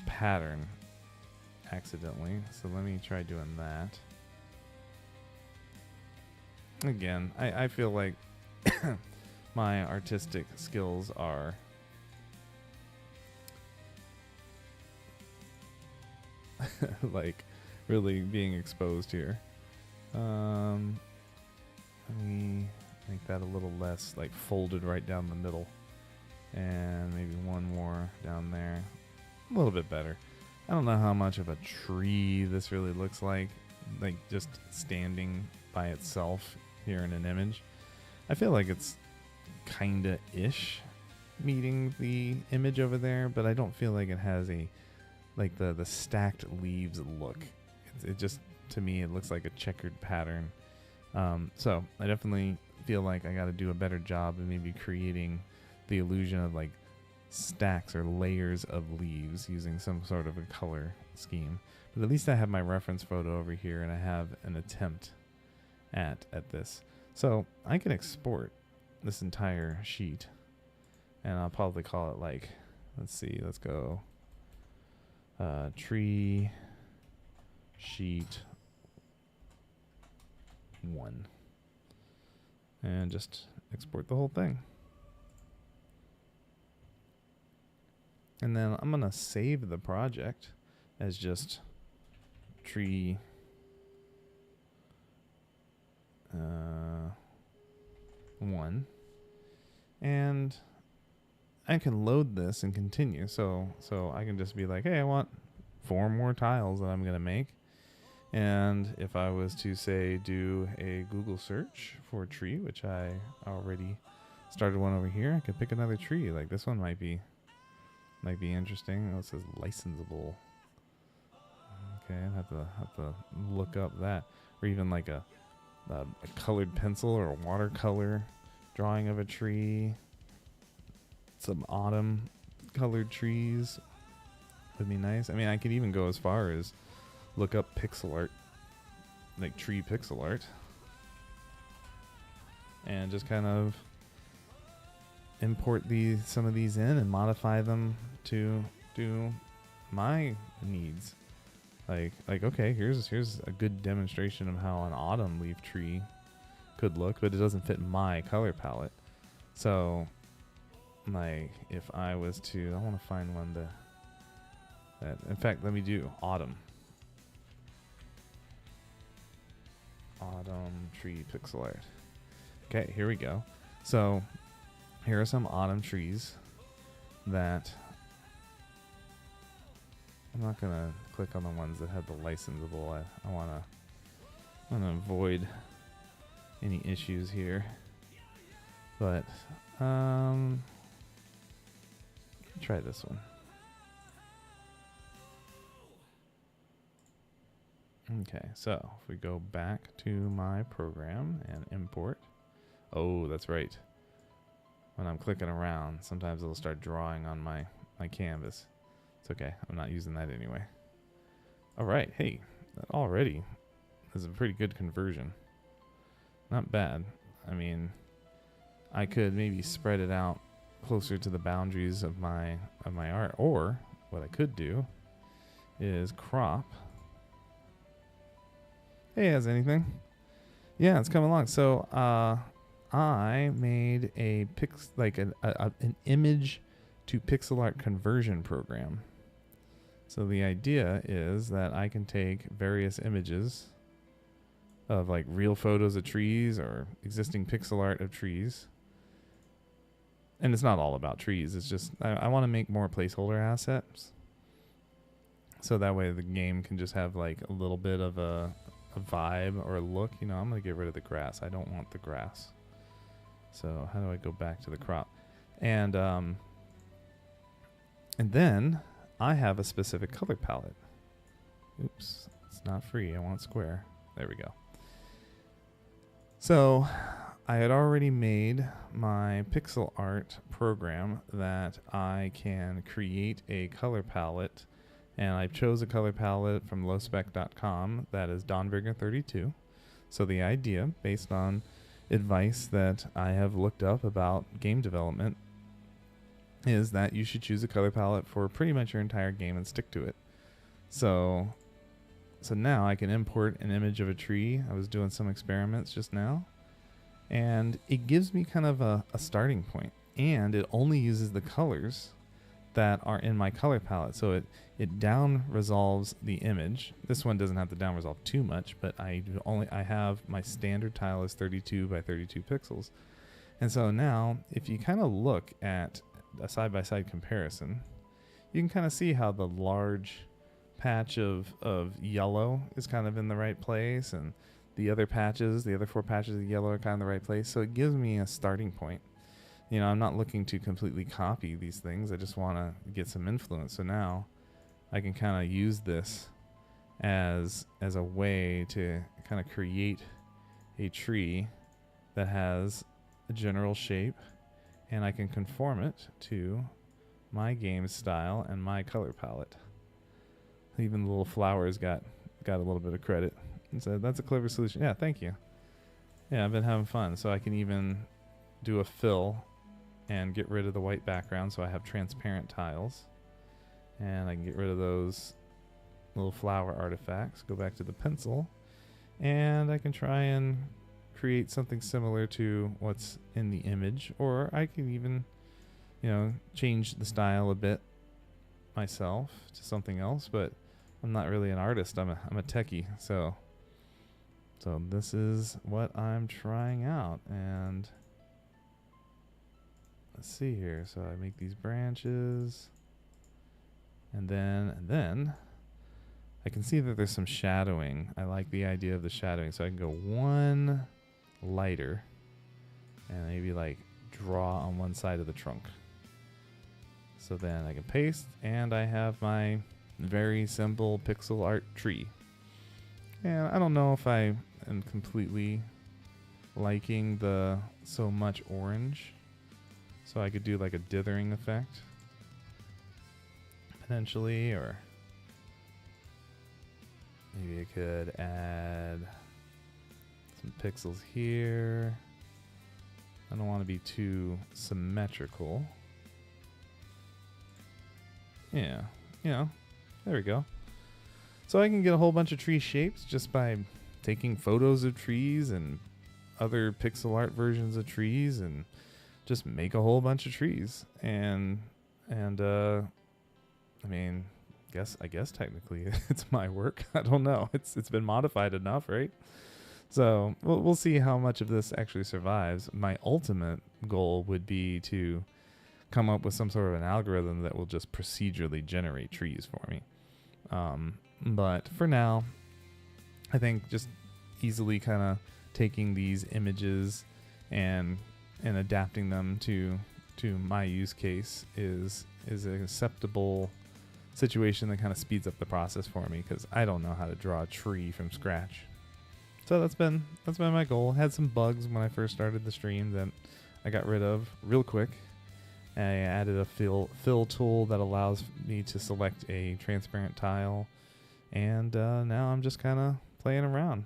pattern accidentally. So let me try doing that. Again, I feel like my artistic skills are like really being exposed here. Let me make that a little less like folded right down the middle, and maybe one more down there. A little bit better. I don't know how much of a tree this really looks like just standing by itself here in an image. I feel like it's kinda ish meeting the image over there, but I don't feel like it has a like the stacked leaves look. It just, to me, it looks like a checkered pattern. So I definitely feel like I got to do a better job of maybe creating the illusion of like stacks or layers of leaves using some sort of a color scheme. But at least I have my reference photo over here, and I have an attempt at this. So I can export this entire sheet, and I'll probably call it like, let's go tree sheet 1, and just export the whole thing. And then I'm gonna save the project as just tree 1, and I can load this and continue. So I can just be like, hey, I want 4 more tiles that I'm gonna make. And if I was to say do a Google search for a tree, which I already started one over here, I could pick another tree. Like this one might be interesting. Oh, it says licensable. Okay, I have to look up that, or even like a colored pencil or a watercolor drawing of a tree. Some autumn colored trees would be nice. I mean, I could even go as far as look up pixel art, like tree pixel art, and just kind of import some of these in and modify them to do my needs. Like okay, here's a good demonstration of how an autumn leaf tree could look, but it doesn't fit my color palette. So like if I was to, I want to find one that in fact, let me do autumn tree pixel art. Okay, here we go. So here are some autumn trees that I'm not gonna click on the ones that have the licensable. I wanna avoid any issues here. But try this one. Okay, so if we go back to my program and import. Oh, that's right. When I'm clicking around, sometimes it'll start drawing on my canvas. It's okay. I'm not using that anyway. All right. Hey, that already is a pretty good conversion. Not bad. I mean, I could maybe spread it out closer to the boundaries of my art, or what I could do is crop. Hey, has anything? Yeah, it's coming along. So, I made an image to pixel art conversion program. So the idea is that I can take various images of like real photos of trees or existing pixel art of trees, and it's not all about trees. It's just I want to make more placeholder assets, so that way the game can just have like a little bit of a vibe or a look. You know, I'm gonna get rid of the grass. I don't want the grass. So how do I go back to the crop? And then I have a specific color palette. Oops, it's not free. I want square. There we go. So I had already made my pixel art program that I can create a color palette, and I chose a color palette from lowspec.com that is Dawnbreaker32. So the idea, based on advice that I have looked up about game development, is that you should choose a color palette for pretty much your entire game and stick to it. So now I can import an image of a tree. I was doing some experiments just now, and it gives me kind of a starting point, and it only uses the colors that are in my color palette. So it down resolves the image. This one doesn't have to down resolve too much, but I have my standard tile is 32 by 32 pixels. And so now if you kind of look at a side-by-side comparison, you can kind of see how the large patch of yellow is kind of in the right place, and the other patches, the other 4 patches of yellow are kind of in the right place. So it gives me a starting point. You know, I'm not looking to completely copy these things. I just want to get some influence. So now I can kind of use this as a way to kind of create a tree that has a general shape, and I can conform it to my game style and my color palette. Even the little flowers got a little bit of credit. And so that's a clever solution. Yeah, thank you. Yeah, I've been having fun. So I can even do a fill and get rid of the white background, so I have transparent tiles. And I can get rid of those little flower artifacts. Go back to the pencil. And I can try and create something similar to what's in the image. Or I can even, you know, change the style a bit myself to something else. But I'm not really an artist. I'm a techie. So this is what I'm trying out. And let's see here. So I make these branches, and then I can see that there's some shadowing. I like the idea of the shadowing. So I can go one lighter and maybe like draw on one side of the trunk. So then I can paste, and I have my very simple pixel art tree. And I don't know if I am completely liking the so much orange. So I could do like a dithering effect potentially, or maybe I could add some pixels here. I don't want to be too symmetrical. Yeah, you know, there we go. So I can get a whole bunch of tree shapes just by taking photos of trees and other pixel art versions of trees, and just make a whole bunch of trees. And I mean, I guess technically it's my work. I don't know. It's been modified enough, right? So we'll see how much of this actually survives. My ultimate goal would be to come up with some sort of an algorithm that will just procedurally generate trees for me. But for now, I think just easily kind of taking these images and adapting them to my use case is an acceptable situation that kind of speeds up the process for me, because I don't know how to draw a tree from scratch. So that's been my goal. Had some bugs when I first started the stream that I got rid of real quick. I added a fill tool that allows me to select a transparent tile, and now I'm just kind of playing around.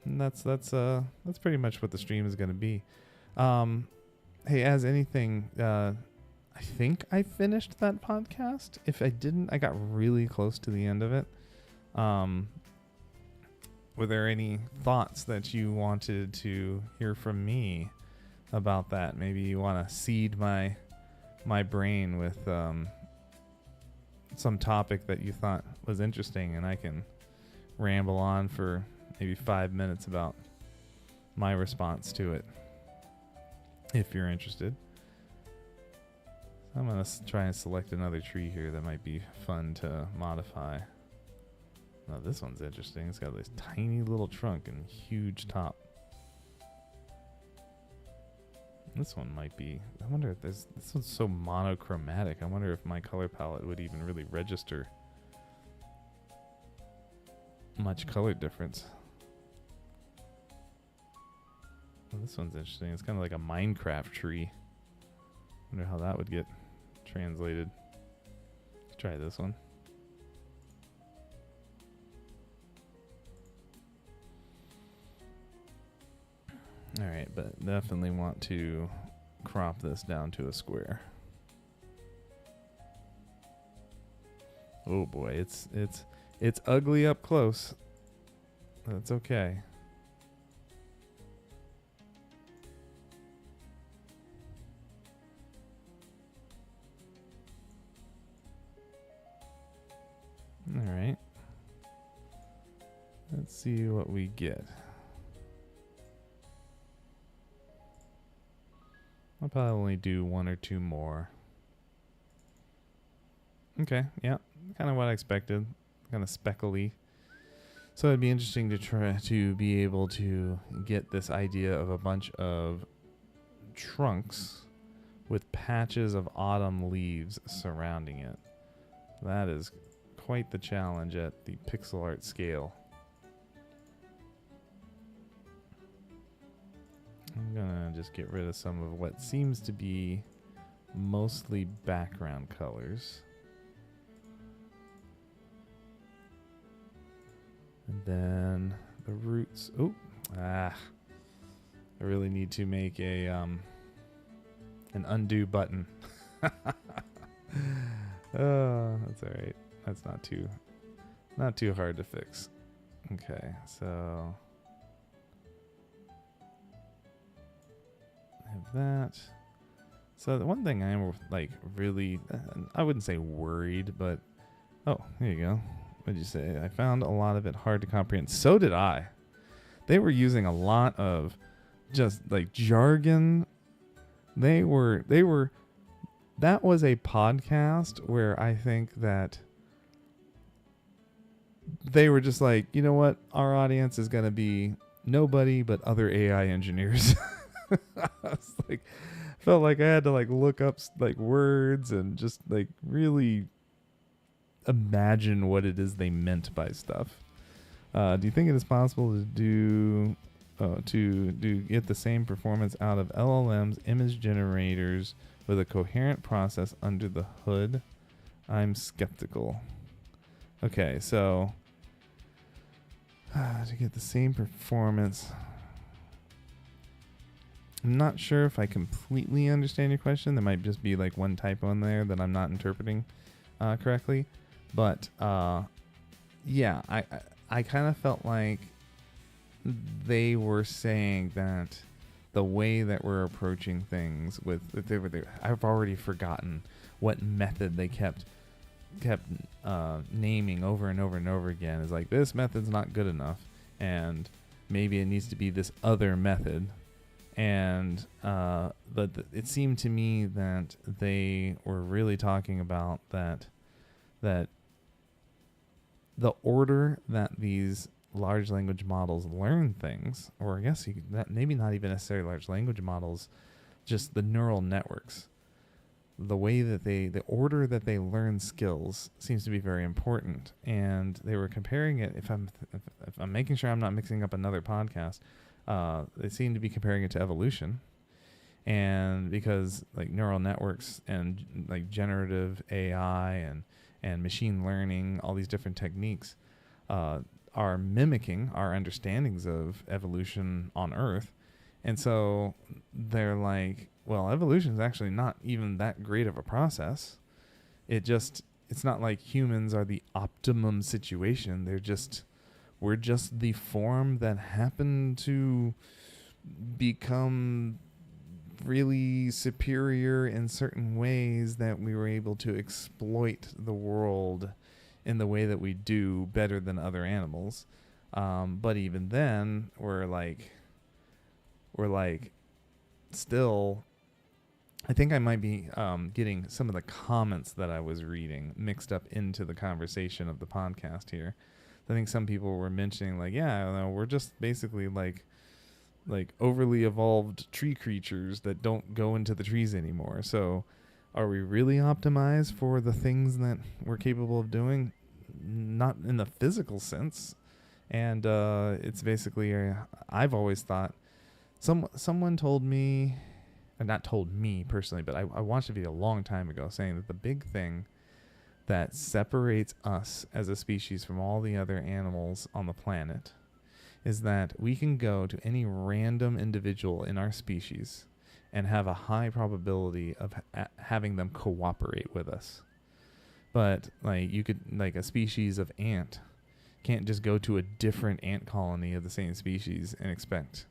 And that's pretty much what the stream is going to be. Hey, as anything, I think I finished that podcast. If I didn't, I got really close to the end of it. Were there any thoughts that you wanted to hear from me about that? Maybe you want to seed my brain with some topic that you thought was interesting, and I can ramble on for maybe 5 minutes about my response to it. if you're interested. I'm going to try and select another tree here that might be fun to modify. Now this one's interesting. It's got this tiny little trunk and huge top. This one might be, I wonder if this one's so monochromatic. I wonder if my color palette would even really register much color difference. Well, this one's interesting. It's kind of like a Minecraft tree. Wonder how that would get translated. Let's try this one. Alright, but definitely want to crop this down to a square. Oh boy, it's ugly up close. That's okay. Alright. Let's see what we get. I'll probably only do one or two more. Okay, yeah, kind of what I expected. Kind of speckly. So it'd be interesting to try to be able to get this idea of a bunch of trunks with patches of autumn leaves surrounding it. That is quite the challenge at the pixel art scale. I'm gonna just get rid of some of what seems to be mostly background colors. And then the roots. I really need to make a an undo button. Oh, that's all right. That's not too hard to fix. Okay, so have that. So the one thing I am like really, I wouldn't say worried, but oh, here you go. What'd you say? I found a lot of it hard to comprehend. So did I. They were using a lot of just like jargon. That was a podcast where I think that they were just like, you know what? Our audience is going to be nobody but other AI engineers. I was like, felt like I had to like look up like words and just like really imagine what it is they meant by stuff. Do you think it is possible to get the same performance out of LLMs, image generators with a coherent process under the hood? I'm skeptical. Okay, so to get the same performance, I'm not sure if I completely understand your question. There might just be like one typo in there that I'm not interpreting correctly. But yeah, I kind of felt like they were saying that the way that we're approaching things I've already forgotten what method they kept naming over and over and over again. Is like, this method's not good enough, and maybe it needs to be this other method. And but it seemed to me that they were really talking about that the order that these large language models learn things, or I guess that maybe not even necessarily large language models, just the neural networks. The way that the order that they learn skills seems to be very important. And they were comparing it, if I'm making sure I'm not mixing up another podcast, they seem to be comparing it to evolution. And because like neural networks and like generative AI and machine learning, all these different techniques are mimicking our understandings of evolution on Earth. And so they're like, well, evolution is actually not even that great of a process. It's not like humans are the optimum situation. We're just the form that happened to become really superior in certain ways, that we were able to exploit the world in the way that we do better than other animals. But even then, we're like still, I think I might be getting some of the comments that I was reading mixed up into the conversation of the podcast here. I think some people were mentioning like, yeah, no, we're just basically like overly evolved tree creatures that don't go into the trees anymore. So are we really optimized for the things that we're capable of doing? Not in the physical sense. And it's basically, I've always thought, someone told me, not told me personally, but I watched a video a long time ago saying that the big thing that separates us as a species from all the other animals on the planet is that we can go to any random individual in our species and have a high probability of having them cooperate with us. But like you could, like a species of ant can't just go to a different ant colony of the same species and expect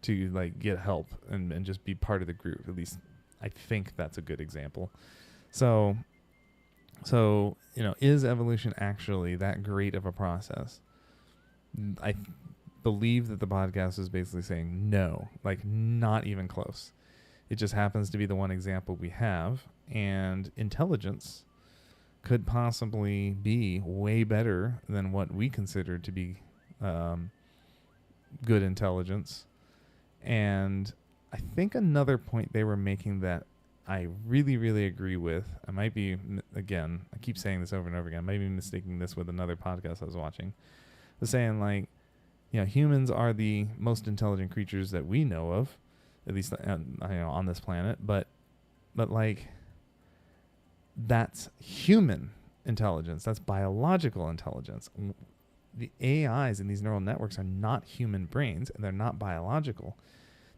to like get help and just be part of the group. At least I think that's a good example. So is evolution actually that great of a process? I believe that the podcast is basically saying no, like not even close. It just happens to be the one example we have, and intelligence could possibly be way better than what we consider to be good intelligence. And I think another point they were making that I really, really agree with, I might be, again, I keep saying this over and over again, I might be mistaking this with another podcast I was watching, was saying like, humans are the most intelligent creatures that we know of, at least on this planet, but like, that's human intelligence. That's biological intelligence. The AIs in these neural networks are not human brains, and they're not biological.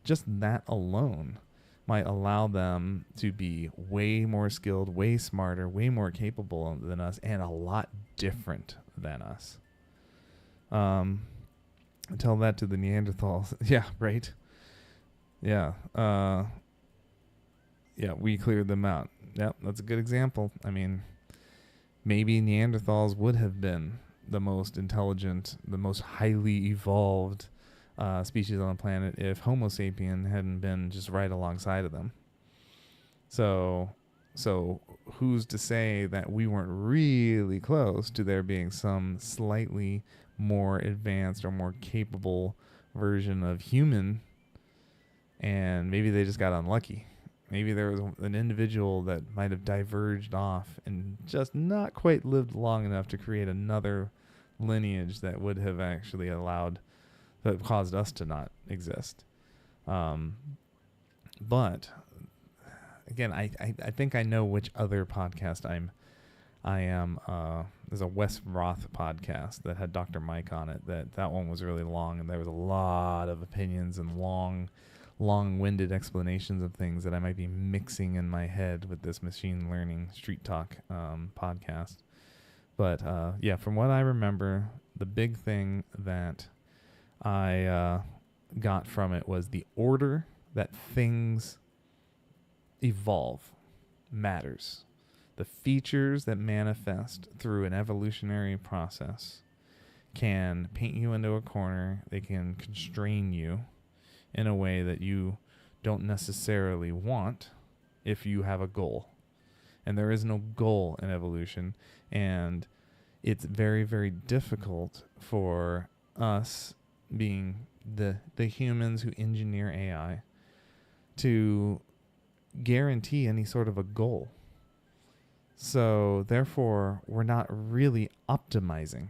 Just that alone might allow them to be way more skilled, way smarter, way more capable than us, and a lot different than us. Tell that to the Neanderthals. Yeah, right? Yeah. We cleared them out. Yep, that's a good example. I mean, maybe Neanderthals would have been the most intelligent, the most highly evolved species on the planet if Homo sapien hadn't been just right alongside of them. So who's to say that we weren't really close to there being some slightly more advanced or more capable version of human, and maybe they just got unlucky. Maybe there was an individual that might have diverged off and just not quite lived long enough to create another lineage that would have actually that caused us to not exist. But again, I think I know which other podcast I am. There's a Wes Roth podcast that had Dr. Mike on it. That one was really long, and there was a lot of opinions and long-winded explanations of things that I might be mixing in my head with this machine learning street talk podcast. But from what I remember, the big thing that I got from it was the order that things evolve matters. The features that manifest through an evolutionary process can paint you into a corner. They can constrain you in a way that you don't necessarily want if you have a goal. And there is no goal in evolution, and it's very, very difficult for us, being the humans who engineer AI, to guarantee any sort of a goal. So therefore, we're not really optimizing.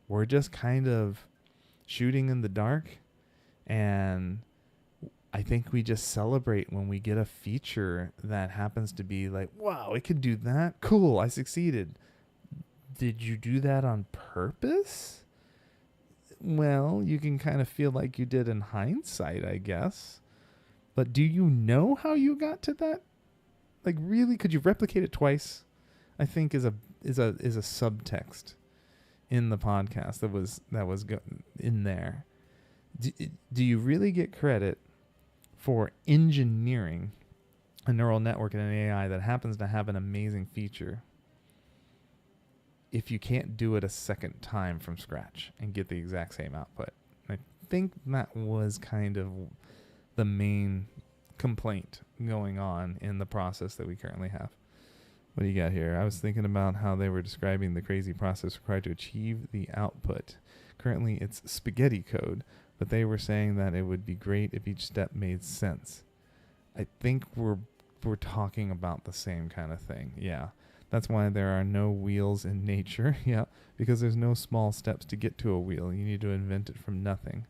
We're just kind of shooting in the dark, and I think we just celebrate when we get a feature that happens to be like, wow, it could do that. Cool, I succeeded. Did you do that on purpose? Well, you can kind of feel like you did in hindsight, I guess. But do you know how you got to that? Like, really, could you replicate it twice? I think is a subtext in the podcast that was in there. Do you really get credit for engineering a neural network and an AI that happens to have an amazing feature if you can't do it a second time from scratch and get the exact same output? I think that was kind of the main complaint going on in the process that we currently have. What do you got here? I was thinking about how they were describing the crazy process required to achieve the output. Currently, it's spaghetti code, but they were saying that it would be great if each step made sense. I think we're talking about the same kind of thing. Yeah. That's why there are no wheels in nature. Yeah. Because there's no small steps to get to a wheel. You need to invent it from nothing.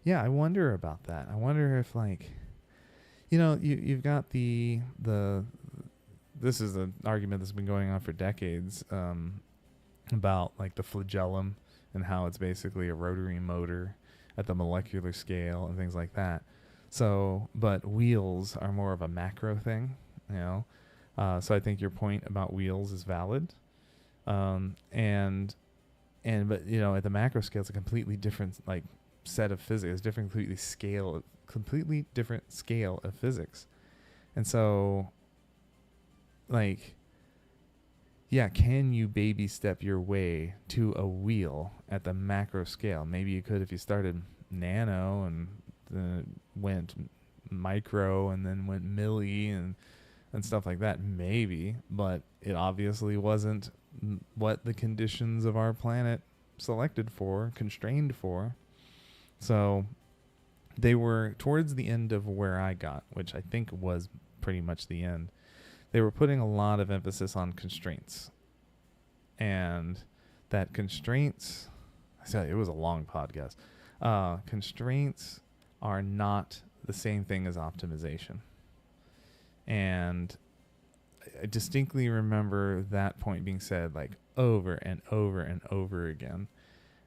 Yeah, I wonder about that. I wonder if, like, you've got the this is an argument that's been going on for decades about like the flagellum and how it's basically a rotary motor at the molecular scale and things like that. So, but wheels are more of a macro thing, so I think your point about wheels is valid. But at the macro scale, it's a completely different like set of physics, completely different scale of physics. And so, like, yeah, can you baby step your way to a wheel at the macro scale? Maybe you could if you started nano and then it went micro and then went milli and stuff like that. Maybe, but it obviously wasn't what the conditions of our planet constrained for. So they were towards the end of where I got, which I think was pretty much the end. They were putting a lot of emphasis on constraints. And that constraints, it was a long podcast. Constraints are not the same thing as optimization. And I distinctly remember that point being said like over and over and over again.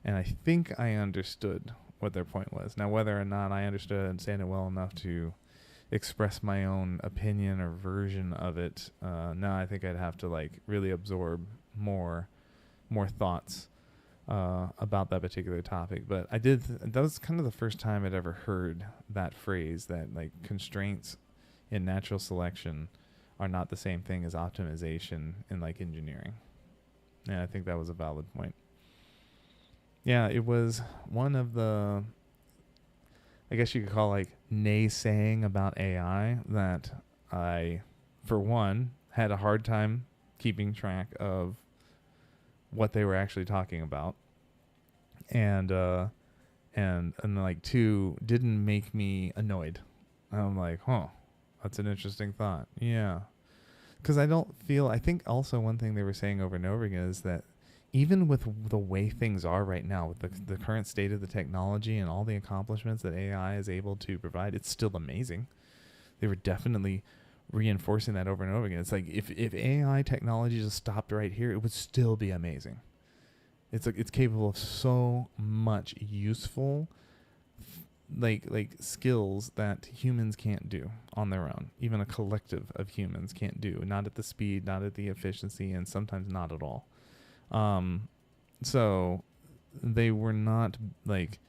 And I think I understood what their point was. Now, whether or not I understood and understand it well enough to express my own opinion or version of it, no, I think I'd have to like really absorb more thoughts about that particular topic. But I did. That was kind of the first time I'd ever heard that phrase, that like constraints in natural selection are not the same thing as optimization in like engineering. And I think that was a valid point. Yeah, it was one of the, I guess you could call like naysaying about AI that I, for one, had a hard time keeping track of what they were actually talking about. And like two, didn't make me annoyed. I'm like, that's an interesting thought. Yeah. Because I think also one thing they were saying over and over again is that even with the way things are right now, with the current state of the technology and all the accomplishments that AI is able to provide, it's still amazing. They were definitely reinforcing that over and over again. It's like if AI technology just stopped right here, it would still be amazing. It's capable of so much useful like skills that humans can't do on their own. Even a collective of humans can't do. Not at the speed, not at the efficiency, and sometimes not at all. So they were not like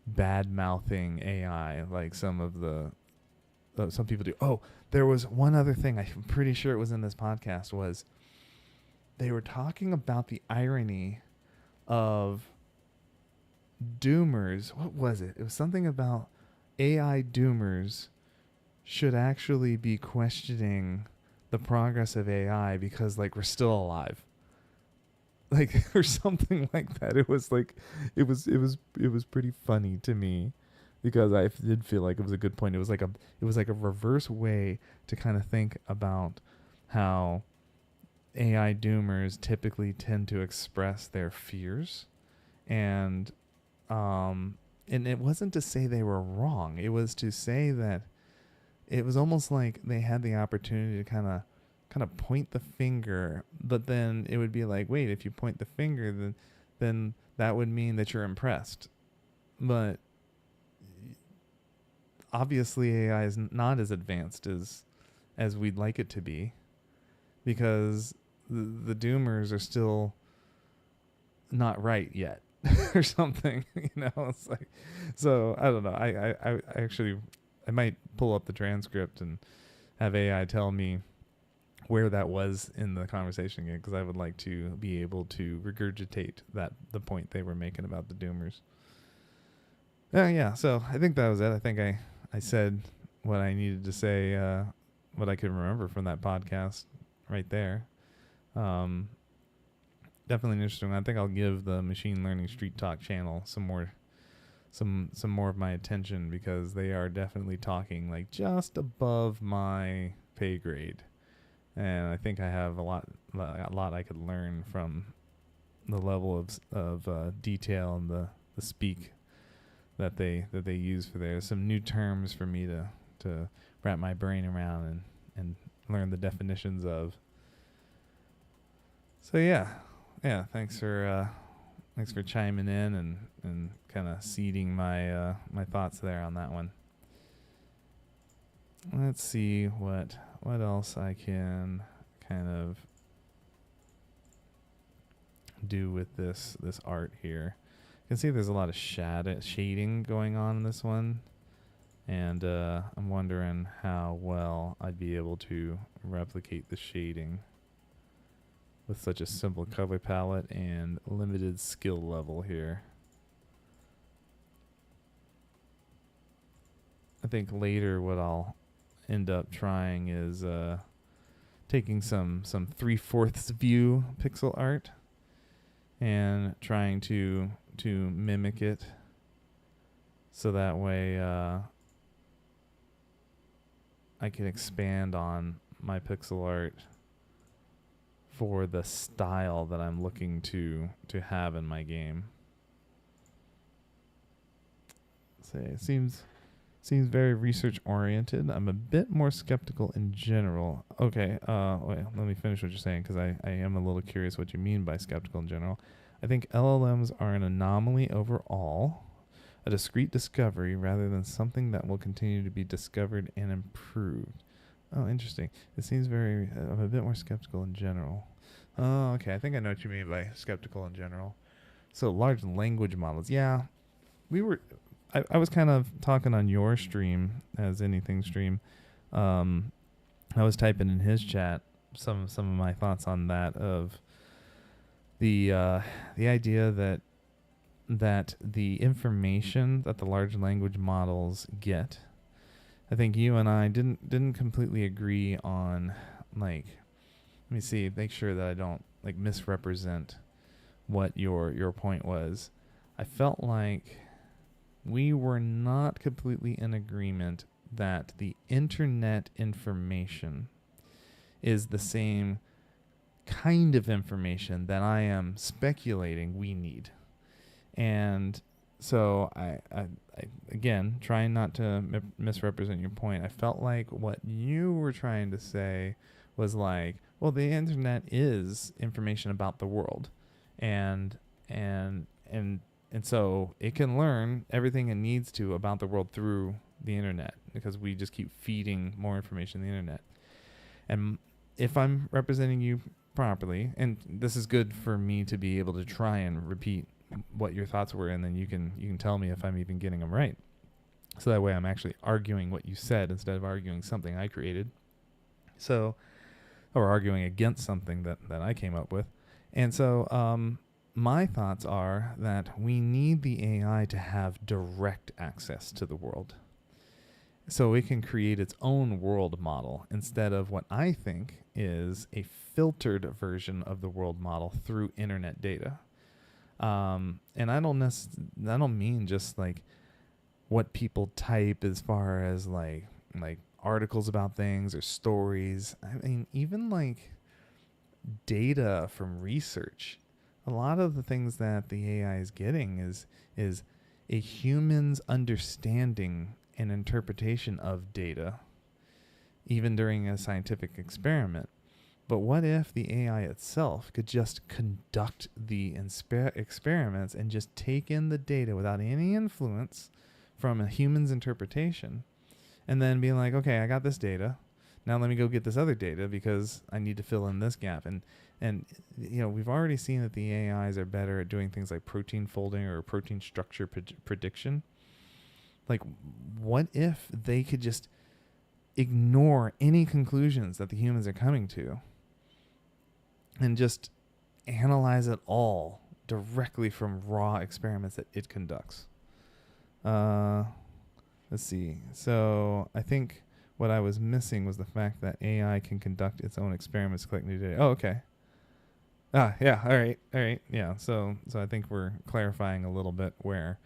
bad mouthing AI like some people do. Oh, there was one other thing. I'm pretty sure it was in this podcast. Was they were talking about the irony of doomers. What was it? It was something about AI doomers should actually be questioning the progress of AI because like we're still alive. Like or something like that. It was like it was pretty funny to me because I did feel like it was a good point. It was like a reverse way to kind of think about how AI doomers typically tend to express their fears, and it wasn't to say they were wrong. It was to say that it was almost like they had the opportunity to kind of point the finger, but then it would be like, wait, if you point the finger, then that would mean that you're impressed. But obviously AI is not as advanced as we'd like it to be, because the doomers are still not right yet or something, it's like, so I don't know. I actually might pull up the transcript and have AI tell me where that was in the conversation again, because I would like to be able to regurgitate the point they were making about the doomers. Yeah, so I think that was it. I think I said what I needed to say, what I could remember from that podcast right there. Definitely interesting. I think I'll give the Machine Learning Street Talk channel some more of my attention, because they are definitely talking like just above my pay grade, and I think I have a lot I could learn from the level of detail and the speak that they use for there. Some new terms for me to wrap my brain around and learn the definitions of. So yeah, thanks for chiming in and kind of seeding my my thoughts there on that one. Let's see what else I can kind of do with this art here. You can see there's a lot of shading going on in this one, and I'm wondering how well I'd be able to replicate the shading with such a simple color palette and limited skill level here. I think later what I'll end up trying is taking some 3/4 view pixel art and trying to mimic it, so that way I can expand on my pixel art for the style that I'm looking to have in my game. So it seems very research oriented. I'm a bit more skeptical in general. Okay, wait, let me finish what you're saying, because I am a little curious what you mean by skeptical in general. I think LLMs are an anomaly overall, a discrete discovery rather than something that will continue to be discovered and improved. Oh, interesting. It seems I'm a bit more skeptical in general. Oh, okay. I think I know what you mean by skeptical in general. So large language models. Yeah, I was kind of talking on your stream, as anything stream. I was typing in his chat some of my thoughts on that, of the idea that the information that the large language models get. I think you and I didn't completely agree on, like, let me see, make sure that I don't like misrepresent what your point was. I felt like we were not completely in agreement that the internet information is the same kind of information that I am speculating we need. And so I again, trying not to misrepresent your point, I felt like what you were trying to say was like, well, the internet is information about the world, and so it can learn everything it needs to about the world through the internet, because we just keep feeding more information in the internet. And if I'm representing you properly, and this is good for me to be able to try and repeat what your thoughts were, and then you can tell me if I'm even getting them right. So that way I'm actually arguing what you said instead of arguing something I created. So, or arguing against something that I came up with. And so my thoughts are that we need the AI to have direct access to the world, so it can create its own world model instead of what I think is a filtered version of the world model through internet data. And I don't mean just like what people type as far as like articles about things or stories. I mean, even like data from research. A lot of the things that the AI is getting is a human's understanding and interpretation of data, even during a scientific experiment. But what if the AI itself could just conduct the experiments and just take in the data without any influence from a human's interpretation, and then being like, okay, I got this data, now let me go get this other data because I need to fill in this gap. And you know, we've already seen that the AIs are better at doing things like protein folding or protein structure prediction. Like, what if they could just ignore any conclusions that the humans are coming to and just analyze it all directly from raw experiments that it conducts? let's see. So I think what I was missing was the fact that AI can conduct its own experiments, collect new data. Oh, okay. Yeah. All right. Yeah. So I think we're clarifying a little bit where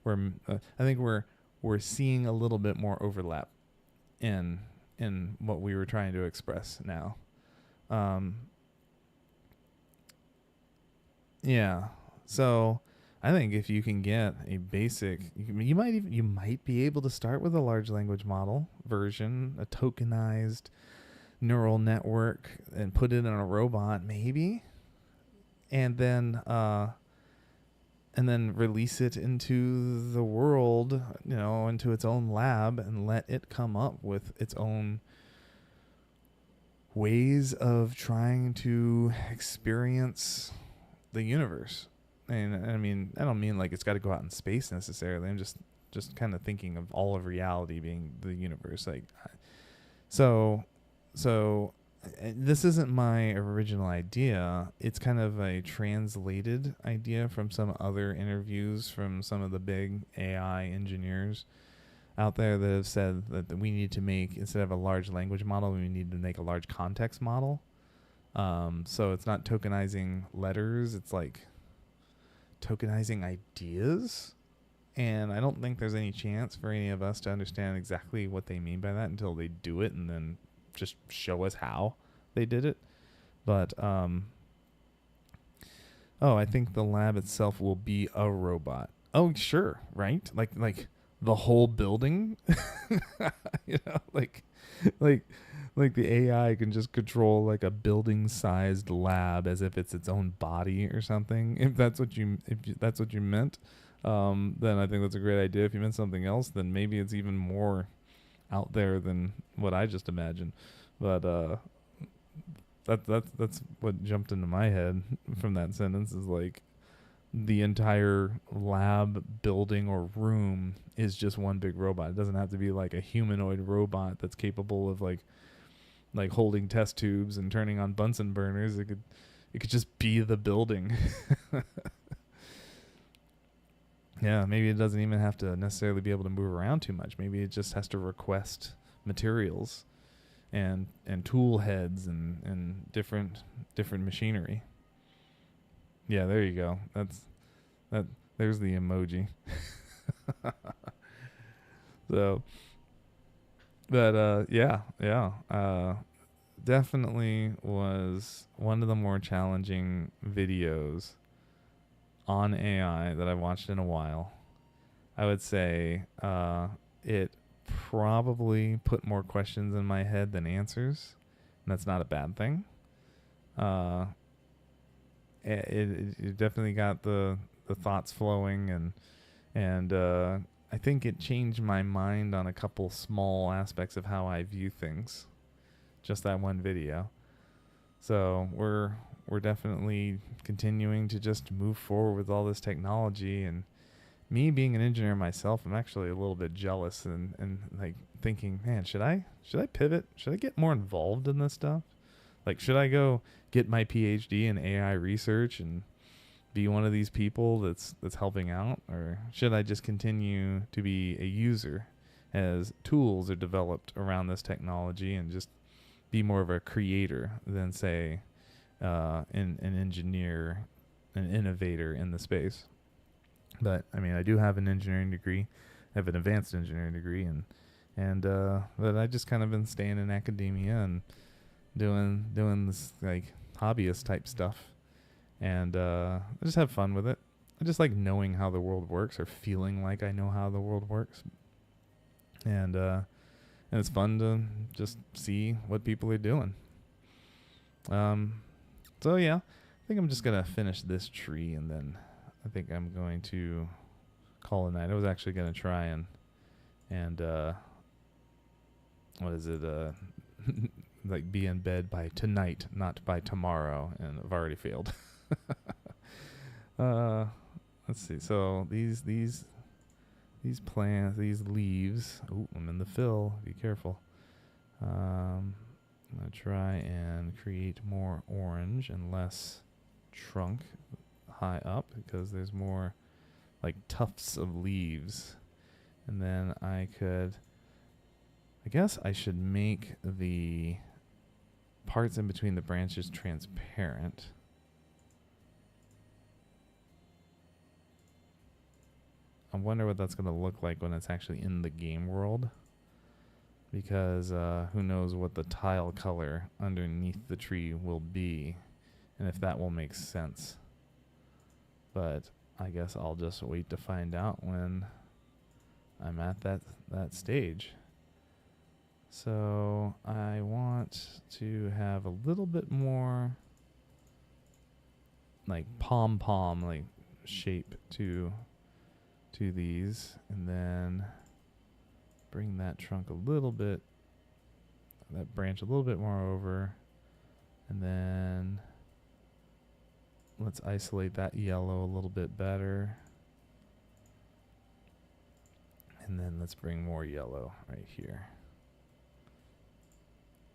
I think we're seeing a little bit more overlap in what we were trying to express now. Yeah. So I think if you can get a basic, you might be able to start with a large language model version, a tokenized neural network, and put it in a robot, maybe, and then release it into the world, into its own lab, and let it come up with its own ways of trying to experience the universe. And I mean, I don't mean like it's got to go out in space necessarily. I'm just kind of thinking of all of reality being the universe. Like, so this isn't my original idea. It's kind of a translated idea from some other interviews from some of the big AI engineers out there that have said that we need to make, instead of a large language model, we need to make a large context model. So it's not tokenizing letters, it's like tokenizing ideas. And I don't think there's any chance for any of us to understand exactly what they mean by that until they do it and then just show us how they did it. But I think the lab itself will be a robot. Oh, sure, right? Like the whole building. Like the AI can just control like a building-sized lab as if it's its own body or something. If that's what you meant, then I think that's a great idea. If you meant something else, then maybe it's even more out there than what I just imagined. But that's what jumped into my head from that sentence, is like the entire lab building or room is just one big robot. It doesn't have to be like a humanoid robot that's capable of like holding test tubes and turning on Bunsen burners. It could just be the building. Yeah, maybe it doesn't even have to necessarily be able to move around too much. Maybe it just has to request materials and tool heads and different machinery. Yeah, there you go. There's the emoji. So, but definitely was one of the more challenging videos on AI that I've watched in a while. I would say it probably put more questions in my head than answers, and that's not a bad thing. It definitely got the thoughts flowing, and I think it changed my mind on a couple small aspects of how I view things. Just that one video. So we're definitely continuing to just move forward with all this technology, and me being an engineer myself, I'm actually a little bit jealous and like thinking, man, should I pivot? Should I get more involved in this stuff? Like, should I go get my PhD in AI research and be one of these people that's helping out, or should I just continue to be a user as tools are developed around this technology and just be more of a creator than, say, an engineer, an innovator in the space? But I mean, I do have an engineering degree. I have an advanced engineering degree, but I just kind of been staying in academia and doing this like hobbyist type stuff, and I just have fun with it. I just like knowing how the world works, or feeling like I know how the world works, and it's fun to just see what people are doing. So yeah, I think I'm just gonna finish this tree, and then I think I'm going to call it a night. I was actually gonna try and what is it? Like be in bed by tonight, not by tomorrow, and I've already failed. Let's see. So these plants, these leaves. Oh, I'm in the fill. Be careful. I'm gonna try and create more orange and less trunk high up, because there's more like tufts of leaves And then I guess I should make the parts in between the branches transparent. I wonder what that's going to look like when it's actually in the game world. Because who knows what the tile color underneath the tree will be, and if that will make sense. But I guess I'll just wait to find out when I'm at that stage. So I want to have a little bit more like pom-pom like shape to these, and then bring that trunk a little bit, that branch a little bit more over, and then let's isolate that yellow a little bit better. And then let's bring more yellow right here.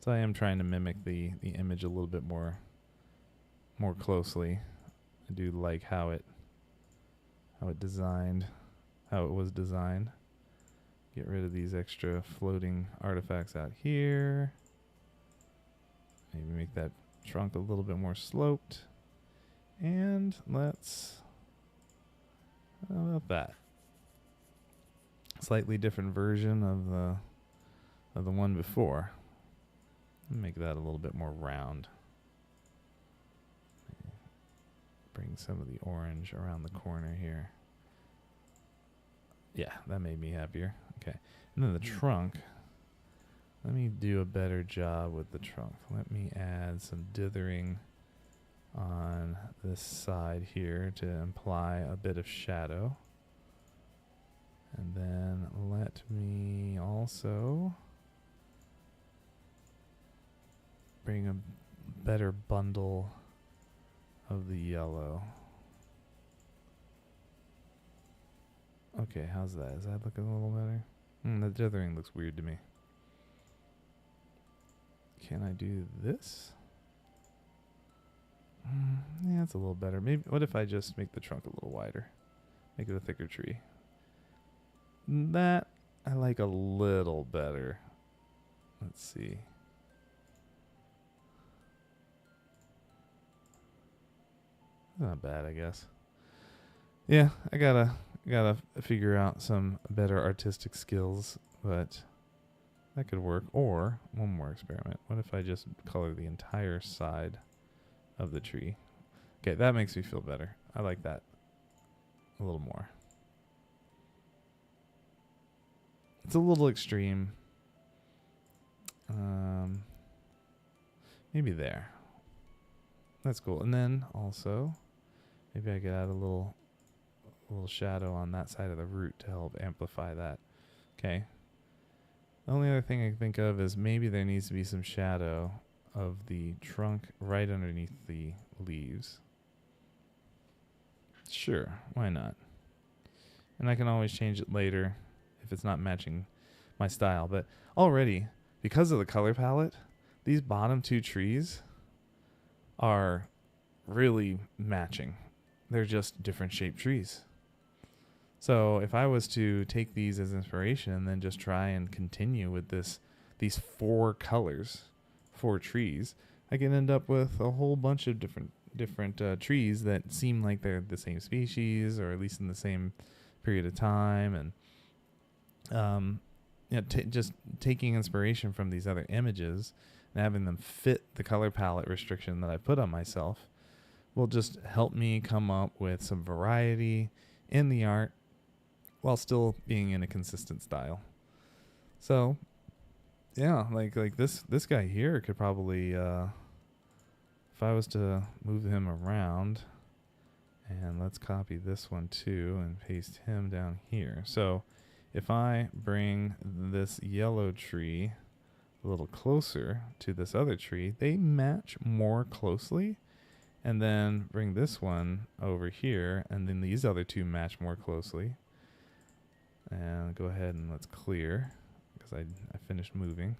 So I am trying to mimic the image a little bit more closely. I do like how it was designed. Get rid of these extra floating artifacts out here. Maybe make that trunk a little bit more sloped. And let's, how about that? Slightly different version of the one before. Make that a little bit more round. Bring some of the orange around the corner here. Yeah, that made me happier. Okay. And then the trunk. Let me do a better job with the trunk. Let me add some dithering on this side here to imply a bit of shadow. And then let me also bring a better bundle of the yellow. Okay, how's that? Is that looking a little better? The dithering looks weird to me. Can I do this? Yeah, it's a little better. Maybe. What if I just make the trunk a little wider? Make it a thicker tree. That I like a little better. Let's see. Not bad, I guess. Yeah, I gotta figure out some better artistic skills, but that could work. Or one more experiment. What if I just color the entire side of the tree? Okay, that makes me feel better. I like that a little more. It's a little extreme. Maybe there. That's cool. And then also, maybe I could add a little shadow on that side of the root to help amplify that. Okay. The only other thing I can think of is maybe there needs to be some shadow of the trunk right underneath the leaves. Sure, why not? And I can always change it later if it's not matching my style. But already, because of the color palette, these bottom two trees are really matching. They're just different shaped trees. So if I was to take these as inspiration and then just try and continue with these four colors, four trees, I can end up with a whole bunch of different trees that seem like they're the same species, or at least in the same period of time. And just taking inspiration from these other images and having them fit the color palette restriction that I put on myself will just help me come up with some variety in the art while still being in a consistent style. So, yeah, like this guy here could probably, if I was to move him around, and let's copy this one too and paste him down here. So if I bring this yellow tree a little closer to this other tree, they match more closely. And then bring this one over here, and then these other two match more closely. And go ahead and let's clear, because I finished moving.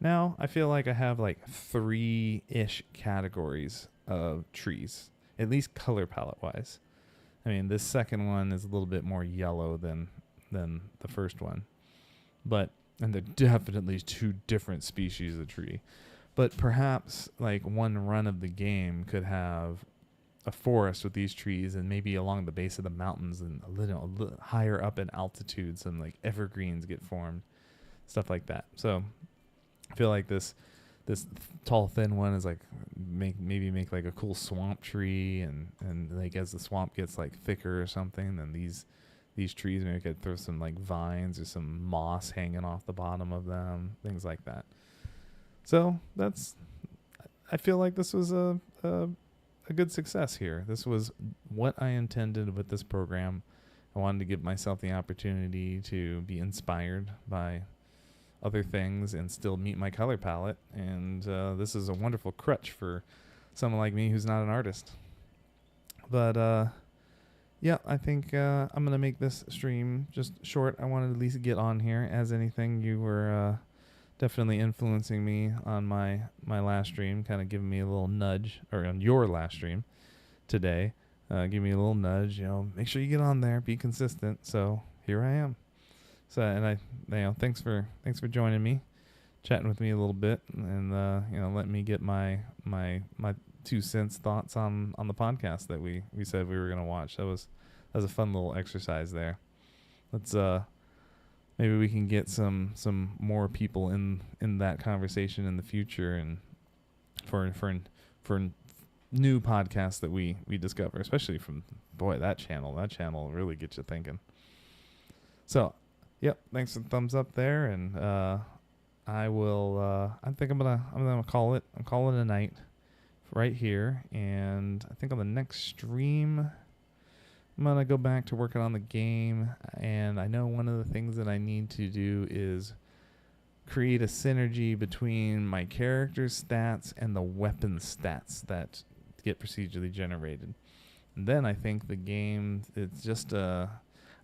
Now I feel like I have like 3-ish categories of trees, at least color palette wise. I mean, this second one is a little bit more yellow than than the first one. And they're definitely two different species of tree. But perhaps like one run of the game could have a forest with these trees, and maybe along the base of the mountains and a little higher up in altitude, some like evergreens get formed, stuff like that. So I feel like this tall thin one is like make like a cool swamp tree, and like as the swamp gets like thicker or something, then these trees maybe could throw some like vines or some moss hanging off the bottom of them, things like that. So I feel like this was a good success here. This was what I intended with this program. I wanted to give myself the opportunity to be inspired by other things and still meet my color palette. And this is a wonderful crutch for someone like me who's not an artist. But yeah, I think I'm going to make this stream just short. I wanted to at least get on here. As anything, you were definitely influencing me on my last stream, kind of giving me a little nudge, or on your last stream today, give me a little nudge, make sure you get on there, be consistent. So here I am. So, and thanks for joining me, chatting with me a little bit, and letting me get my 2 cents thoughts on the podcast that we said we were going to watch. That was a fun little exercise there. Let's maybe we can get some more people in that conversation in the future, and for new podcasts that we discover, especially from that channel really gets you thinking. So, yep, thanks for the thumbs up there, and I will I think I'm gonna call it a night right here, and I think on the next stream I'm going to go back to working on the game, and I know one of the things that I need to do is create a synergy between my character's stats and the weapon stats that get procedurally generated. And then I think the game, it's just I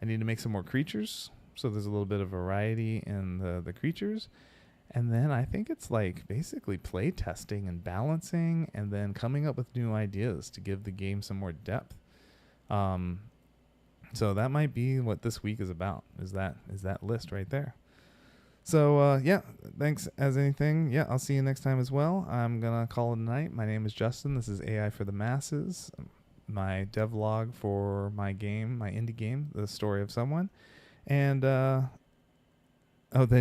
need to make some more creatures, so there's a little bit of variety in the creatures. And then I think it's like basically play testing and balancing, and then coming up with new ideas to give the game some more depth. So that might be what this week is about, is that list right there. So, yeah, thanks as anything. Yeah, I'll see you next time as well. I'm going to call it a night. My name is Justin. This is AI for the Masses, my devlog for my game, my indie game, The Story of Someone. And, then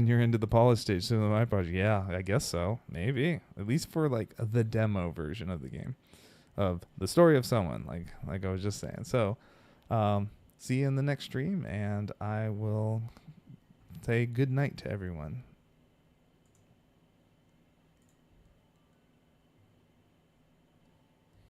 you're into the polish stage. So my project, yeah, I guess so. Maybe. At least for, like, the demo version of the game, of The Story of Someone, like I was just saying. So, see you in the next stream, and I will say good night to everyone.